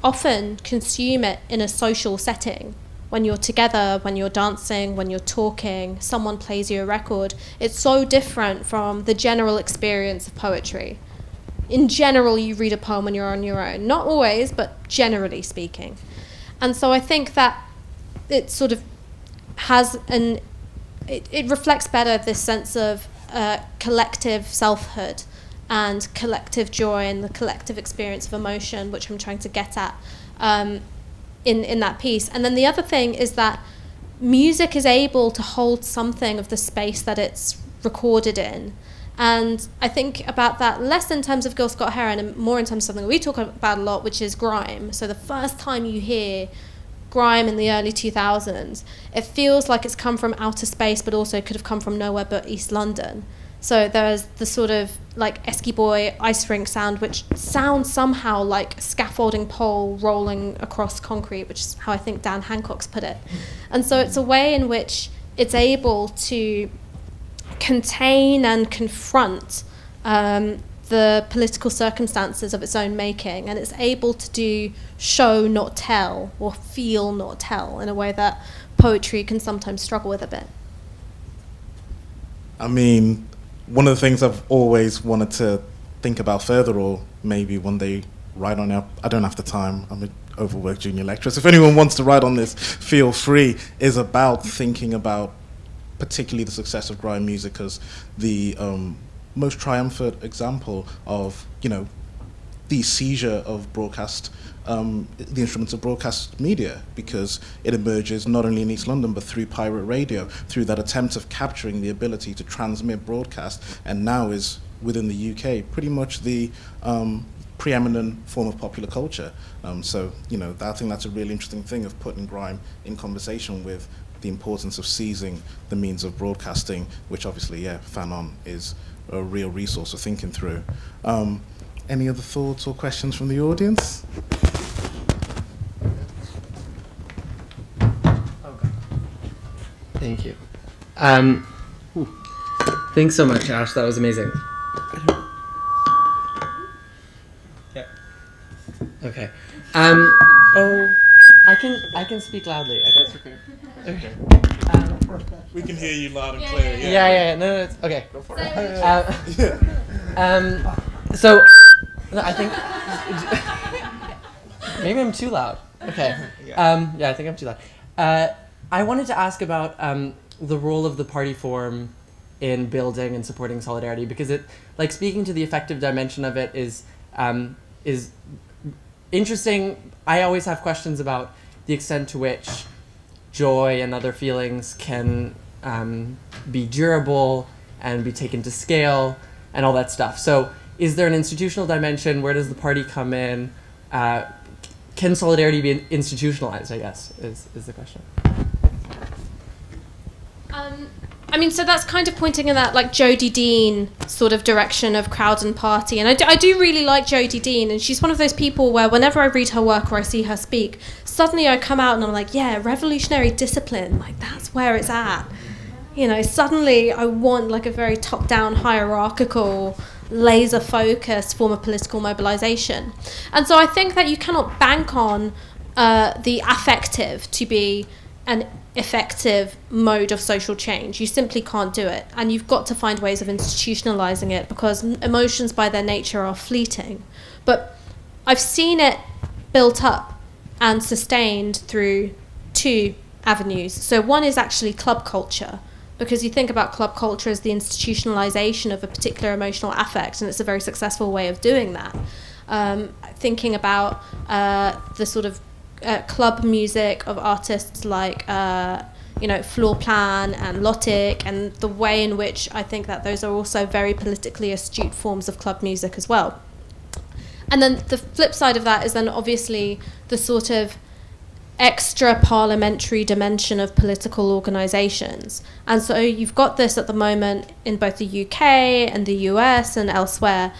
G: often consume it in a social setting. When you're together, when you're dancing, when you're talking, someone plays you a record. It's so different from the general experience of poetry. In general, you read a poem when you're on your own. Not always, but generally speaking. And so I think that it sort of has it reflects better this sense of collective selfhood and collective joy and the collective experience of emotion, which I'm trying to get at in that piece. And then the other thing is that music is able to hold something of the space that it's recorded in. And I think about that less in terms of Gil Scott-Heron and more in terms of something we talk about a lot, which is grime. So the first time you hear grime in the early 2000s, it feels like it's come from outer space, but also could have come from nowhere but East London. So there's the sort of like Esky Boy ice rink sound, which sounds somehow like scaffolding pole rolling across concrete, which is how I think Dan Hancock's put it. And so it's a way in which it's able to contain and confront the political circumstances of its own making, and it's able to do show not tell or feel not tell in a way that poetry can sometimes struggle with a bit.
F: I mean, one of the things I've always wanted to think about further, or maybe one day write on it, I don't have the time, I'm an overworked junior lecturer, so if anyone wants to write on this, feel free, is about thinking about particularly the success of grime music as the most triumphant example of, you know, the seizure of broadcast, the instruments of broadcast media, because it emerges not only in East London but through pirate radio, through that attempt of capturing the ability to transmit broadcast, and now is within the UK pretty much the preeminent form of popular culture. So, you know, I think that's a really interesting thing of putting grime in conversation with the importance of seizing the means of broadcasting, which obviously, yeah, Fanon is a real resource for thinking through. Any other thoughts or questions from the audience?
H: Thank you. Thanks so much, Ash. That was amazing. Yeah. Okay. I can speak loudly. That's okay. Okay.
F: We can hear you loud and clear.
H: Yeah. No, it's okay. Go for it. So, no, I think maybe I'm too loud. Okay. Yeah, I think I'm too loud. I wanted to ask about the role of the party form in building and supporting solidarity, because it, like, speaking to the affective dimension of it is interesting. I always have questions about the extent to which joy and other feelings can be durable and be taken to scale and all that stuff. So is there an institutional dimension? Where does the party come in? Can solidarity be institutionalized, I guess, is the question.
G: I mean, so that's kind of pointing in that, like, Jodie Dean sort of direction of crowd and party. And I do really like Jodie Dean, and she's one of those people where whenever I read her work or I see her speak, suddenly I come out and I'm like, yeah, revolutionary discipline, like, that's where it's at. You know, suddenly I want, like, a very top-down, hierarchical, laser-focused form of political mobilization. And so I think that you cannot bank on the affective to be an effective mode of social change. You simply can't do it, and you've got to find ways of institutionalizing it, because emotions by their nature are fleeting. But I've seen it built up and sustained through two avenues. So one is actually club culture, because you think about club culture as the institutionalization of a particular emotional affect, and it's a very successful way of doing that. Thinking about the sort of club music of artists like floor plan and Lotic, and the way in which I think that those are also very politically astute forms of club music as well. And then the flip side of that is then obviously the sort of extra parliamentary dimension of political organisations. And so you've got this at the moment in both the UK and the US and elsewhere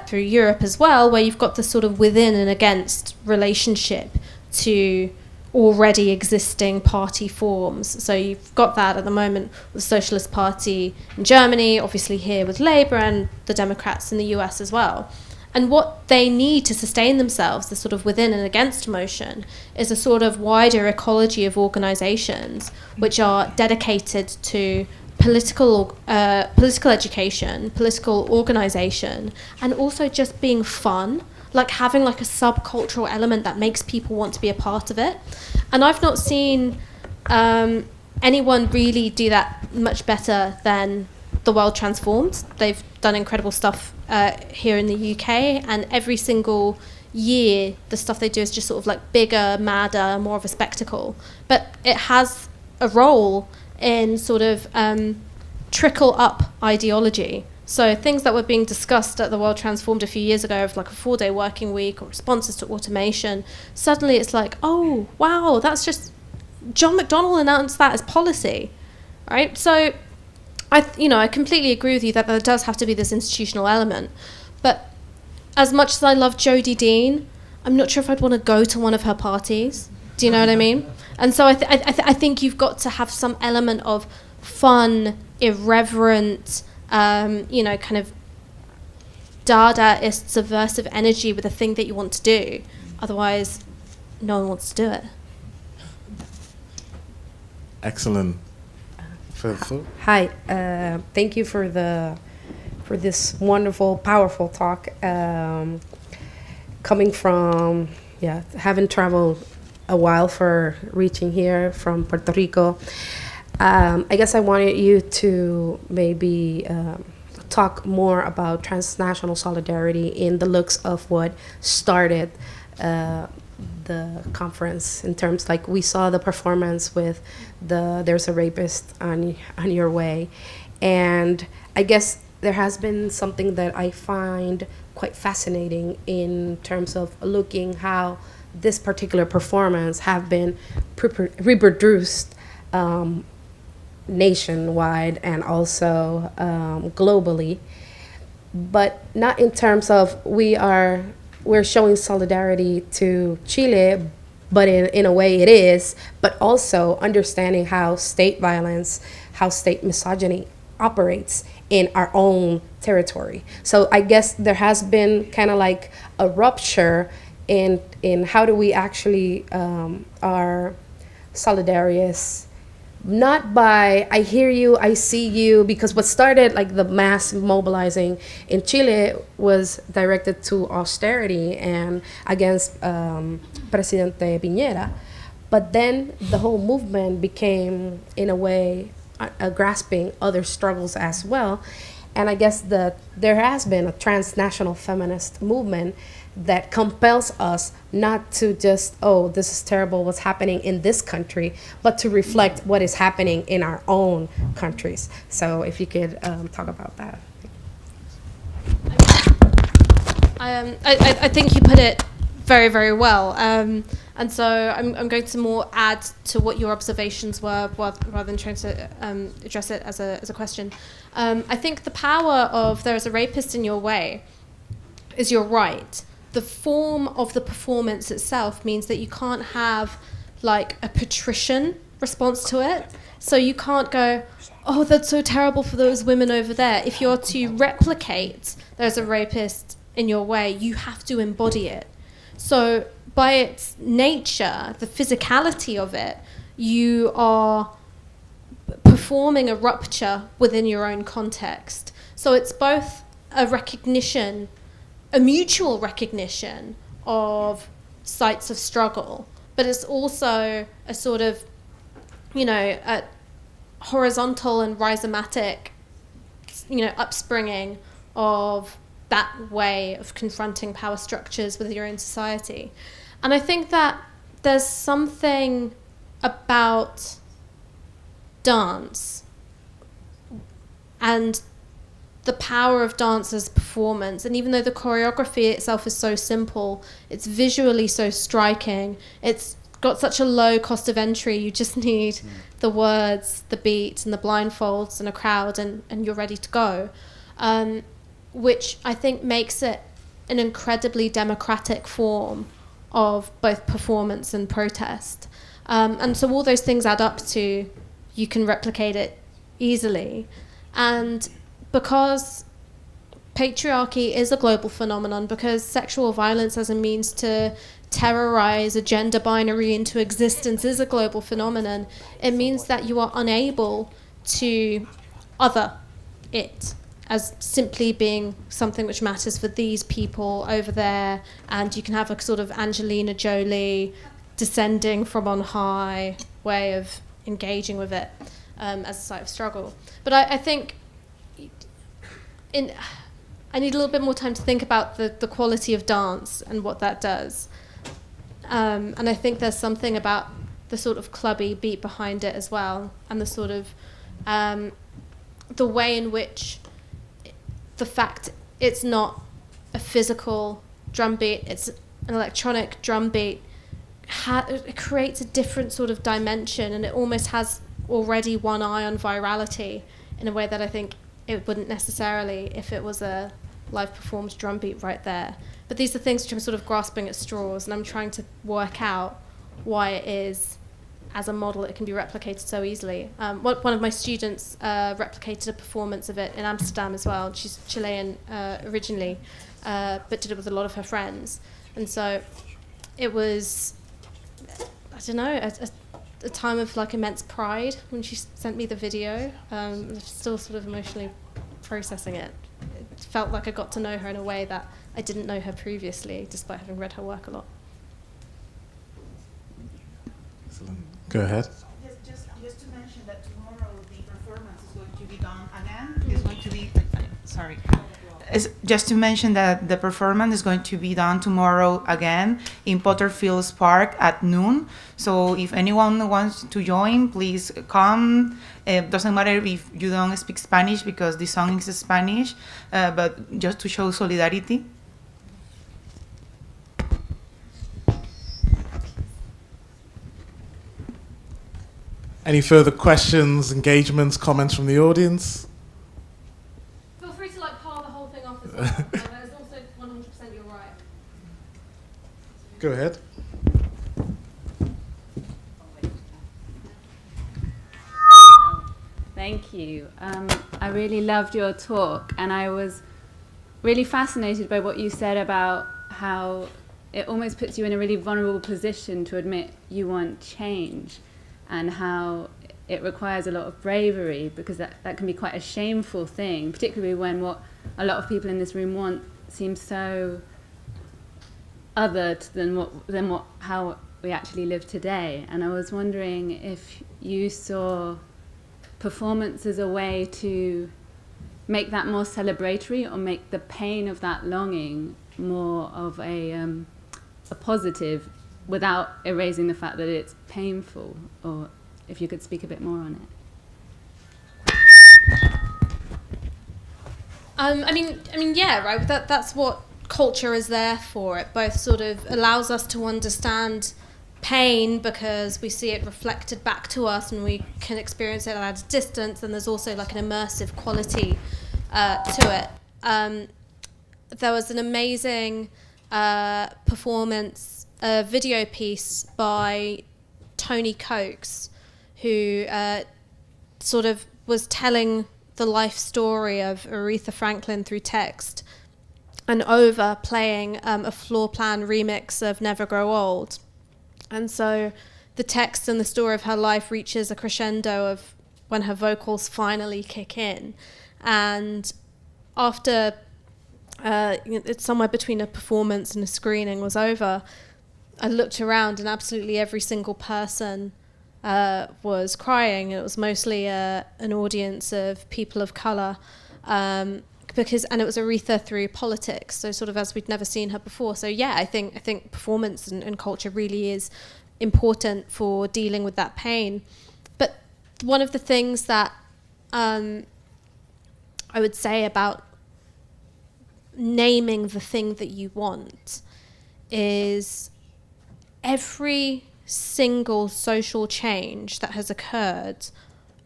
G: through Europe as well, where you've got this sort of within and against relationship to already existing party forms. So you've got that at the moment with the Socialist Party in Germany, obviously here with Labour and the Democrats in the US as well. And what they need to sustain themselves, the sort of within and against motion, is a sort of wider ecology of organisations which are dedicated to political education, political organisation, and also just being fun, like having like a subcultural element that makes people want to be a part of it. And I've not seen anyone really do that much better than The World Transformed. They've done incredible stuff here in the UK, and every single year the stuff they do is just sort of like bigger, madder, more of a spectacle. But it has a role in sort of trickle up ideology. So things that were being discussed at the World Transformed a few years ago of like a 4-day working week or responses to automation, suddenly it's like, oh wow, that's just John McDonnell announced that as policy, right? So I completely agree with you that there does have to be this institutional element. But as much as I love Jodie Dean, I'm not sure if I'd want to go to one of her parties. Do you know what I mean? And so I think you've got to have some element of fun, irreverent, kind of Dadaist, subversive energy with a thing that you want to do. Otherwise, no one wants to do it.
F: Excellent.
I: Hi, thank you for this wonderful, powerful talk. Coming from, having traveled a while for reaching here from Puerto Rico, I guess I wanted you to maybe talk more about transnational solidarity in the looks of what started the conference, in terms like we saw the performance with the There's a Rapist on Your Way, and I guess there has been something that I find quite fascinating in terms of looking how this particular performance have been reproduced nationwide and also globally, but not in terms of we're showing solidarity to Chile, but in a way it is, but also understanding how state violence, how state misogyny operates in our own territory. So I guess there has been kind of like a rupture in how do we actually are solidarious, not by I hear you, I see you, because what started like the mass mobilizing in Chile was directed to austerity and against Presidente Piñera. But then the whole movement became, in a way, grasping other struggles as well. And I guess there has been a transnational feminist movement that compels us not to just, oh, this is terrible what's happening in this country, but to reflect what is happening in our own countries. So if you could talk about that.
G: I think you put it very, very well. And so I'm going to more add to what your observations were rather than trying to address it as a question. I think the power of There's a Rapist in Your Way is you're right. The form of the performance itself means that you can't have like a patrician response to it. So you can't go, oh, that's so terrible for those women over there. If you're to replicate There's a Rapist in Your Way, you have to embody it. So by its nature, the physicality of it, you are performing a rupture within your own context. So it's both a recognition, a mutual recognition of sites of struggle, but it's also a sort of, a horizontal and rhizomatic, upspringing of that way of confronting power structures within your own society. And I think that there's something about dance and the power of dance as performance. And even though the choreography itself is so simple, it's visually so striking, it's got such a low cost of entry. You just need the words, the beat, and the blindfolds and a crowd, and you're ready to go. Which I think makes it an incredibly democratic form of both performance and protest. And so all those things add up to you can replicate it easily. And because patriarchy is a global phenomenon, because sexual violence as a means to terrorize a gender binary into existence is a global phenomenon, it means that you are unable to other it as simply being something which matters for these people over there, and you can have a sort of Angelina Jolie descending from on high way of engaging with it as a site of struggle. But I think I need a little bit more time to think about the quality of dance and what that does. And I think there's something about the sort of clubby beat behind it as well, and the sort of the way in which the fact it's not a physical drum beat, it's an electronic drum beat, it creates a different sort of dimension, and it almost has already one eye on virality in a way that I think it wouldn't necessarily if it was a live performed drum beat right there. But these are things which I'm sort of grasping at straws, and I'm trying to work out why it is, as a model, it can be replicated so easily. One of my students replicated a performance of it in Amsterdam as well. She's Chilean originally, but did it with a lot of her friends. And so it was, I don't know, a time of like immense pride when she sent me the video. I'm still sort of emotionally processing it. It felt like I got to know her in a way that I didn't know her previously, despite having read her work a lot.
F: Excellent. Go ahead.
J: Just to mention that tomorrow the performance is going to be done again. It's going to be, sorry. Just to mention that the performance is going to be done tomorrow again in Potterfields Park at noon. So if anyone wants to join, please come. It doesn't matter if you don't speak Spanish because the song is Spanish, but just to show solidarity.
F: Any further questions, engagements, comments from the audience?
G: Feel free to like par the whole thing off as well. There's also 100% you're right.
F: Go ahead.
K: Thank you. I really loved your talk, and I was really fascinated by what you said about how it almost puts you in a really vulnerable position to admit you want change, and how it requires a lot of bravery, because that can be quite a shameful thing, particularly when what a lot of people in this room want seems so other than how we actually live today. And I was wondering if you saw performance as a way to make that more celebratory, or make the pain of that longing more of a positive, without erasing the fact that it's painful, or if you could speak a bit more on it.
G: I mean, yeah, right. That's what culture is there for. It both sort of allows us to understand pain because we see it reflected back to us and we can experience it at a distance, and there's also like an immersive quality to it. There was an amazing performance, a video piece by Tony Cokes, who sort of was telling the life story of Aretha Franklin through text, and over playing a floor plan remix of Never Grow Old. And so the text and the story of her life reaches a crescendo of when her vocals finally kick in. And after it's somewhere between a performance and a screening was over, I looked around and absolutely every single person was crying. It was mostly an audience of people of colour, and it was Aretha through politics, so sort of as we'd never seen her before. So yeah, I think performance and culture really is important for dealing with that pain. But one of the things that I would say about naming the thing that you want is every single social change that has occurred,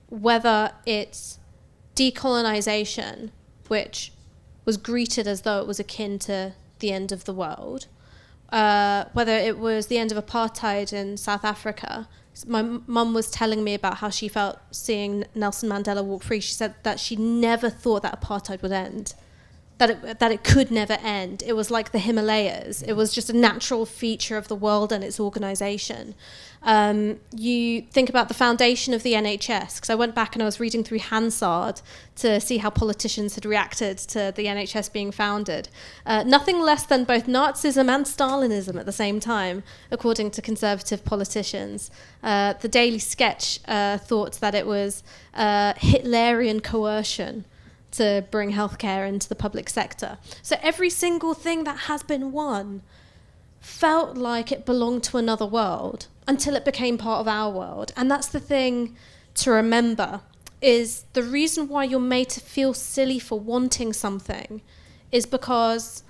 G: whether it's decolonization, which was greeted as though it was akin to the end of the world, whether it was the end of apartheid in South Africa. My mum was telling me about how she felt seeing Nelson Mandela walk free. She said that she never thought that apartheid would end, that it could never end. It was like the Himalayas. It was just a natural feature of the world and its organization. You think about the foundation of the NHS, because I went back and I was reading through Hansard to see how politicians had reacted to the NHS being founded. Nothing less than both Nazism and Stalinism at the same time, according to conservative politicians. The Daily Sketch thought that it was Hitlerian coercion to bring healthcare into the public sector. So every single thing that has been won felt like it belonged to another world until it became part of our world. And that's the thing to remember, is the reason why you're made to feel silly for wanting something is because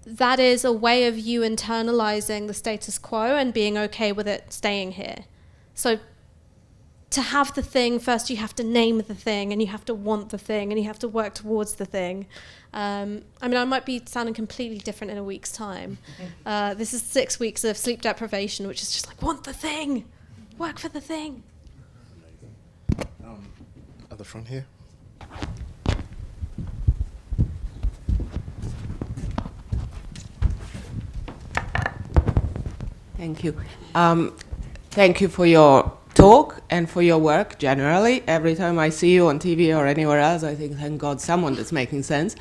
G: that is a way of you internalizing the status quo and being okay with it staying here. So to have the thing, first you have to name the thing, and you have to want the thing, and you have to work towards the thing. I mean, I might be sounding completely different in a week's time. This is 6 weeks of sleep deprivation, which is just like, want the thing, work for the thing.
F: At the front here.
L: Thank you. Thank you for your talk and for your work generally. Every time I see you on TV or anywhere else, I think, thank God, someone that's making sense.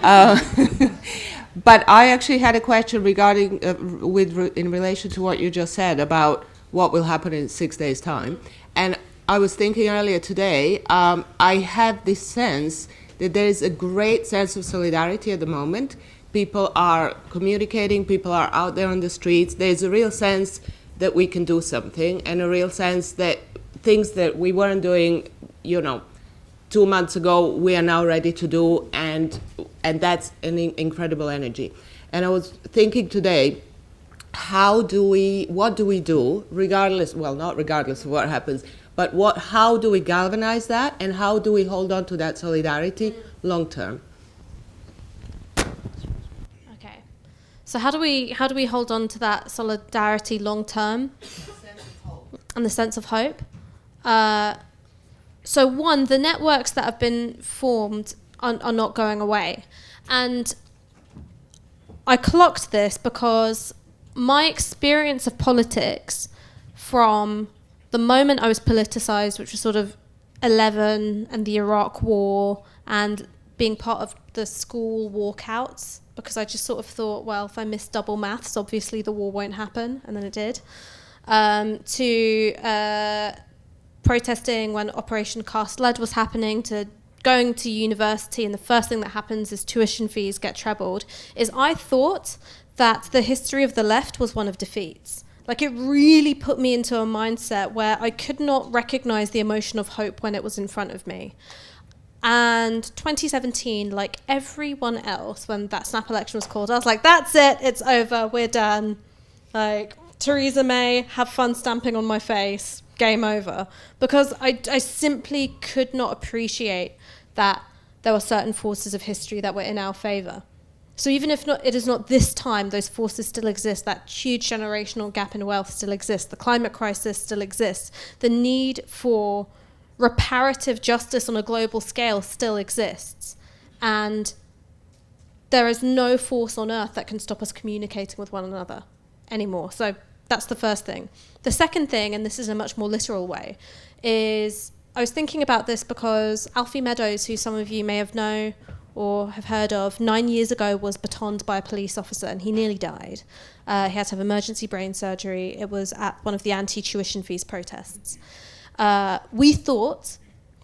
L: But I actually had a question regarding, in relation to what you just said about what will happen in 6 days' time. And I was thinking earlier today, I have this sense that there is a great sense of solidarity at the moment. People are communicating, people are out there on the streets. There's a real sense that we can do something, and a real sense that things that we weren't doing, 2 months ago, we are now ready to do, and that's an incredible energy. And I was thinking today, what do we do, regardless, well, not regardless of what happens, but how do we galvanize that, and how do we hold on to that solidarity long term?
G: So how do we hold on to that solidarity long term? And the sense of hope. So one, the networks that have been formed are not going away. And I clocked this because my experience of politics from the moment I was politicized, which was sort of 11 and the Iraq War and being part of the school walkouts, because I just sort of thought, well, if I miss double maths, obviously the war won't happen, and then it did, to protesting when Operation Cast Lead was happening, to going to university, and the first thing that happens is tuition fees get trebled, is I thought that the history of the left was one of defeats. Like, it really put me into a mindset where I could not recognize the emotion of hope when it was in front of me. And 2017, like everyone else, when that snap election was called, I was like, that's it, it's over, we're done. Like, Theresa May, have fun stamping on my face, game over. Because I simply could not appreciate that there were certain forces of history that were in our favor. So even if it is not this time, those forces still exist, that huge generational gap in wealth still exists, the climate crisis still exists, the need for reparative justice on a global scale still exists. And there is no force on earth that can stop us communicating with one another anymore. So that's the first thing. The second thing, and this is a much more literal way, is I was thinking about this because Alfie Meadows, who some of you may have known or have heard of, 9 years ago was batoned by a police officer and he nearly died. He had to have emergency brain surgery. It was at one of the anti-tuition fees protests. We thought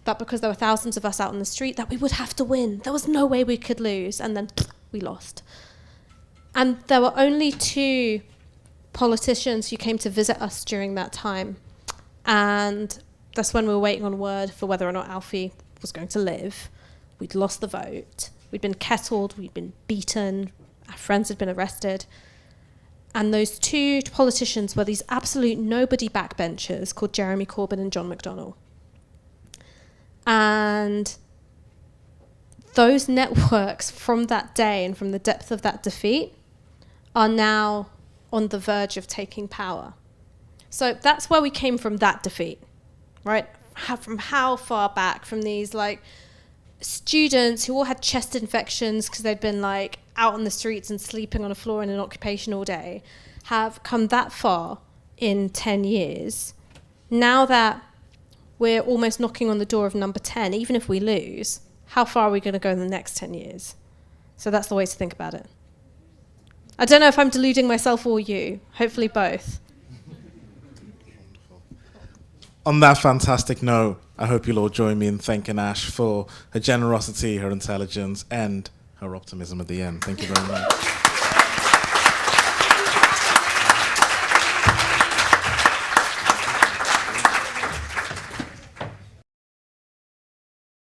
G: that because there were thousands of us out on the street that we would have to win. There was no way we could lose, and then we lost. And there were only 2 politicians who came to visit us during that time. And That's when we were waiting on word for whether or not Alfie was going to live. We'd lost the vote. We'd been kettled. We'd been beaten. Our friends had been arrested. And those two politicians were these absolute nobody backbenchers called Jeremy Corbyn and John McDonnell. And those networks from that day and from the depth of that defeat are now on the verge of taking power. So that's where we came from, that defeat, right? From how far back? From these like students who all had chest infections because they'd been like out on the streets and sleeping on a floor in an occupation all day, have come that far in 10 years. Now that we're almost knocking on the door of number 10, even if we lose, how far are we going to go in the next 10 years? So that's the way to think about it. I don't know if I'm deluding myself or you. Hopefully both.
F: On that fantastic note, I hope you'll all join me in thanking Ash for her generosity, her intelligence, and her optimism at the end. Thank you very much.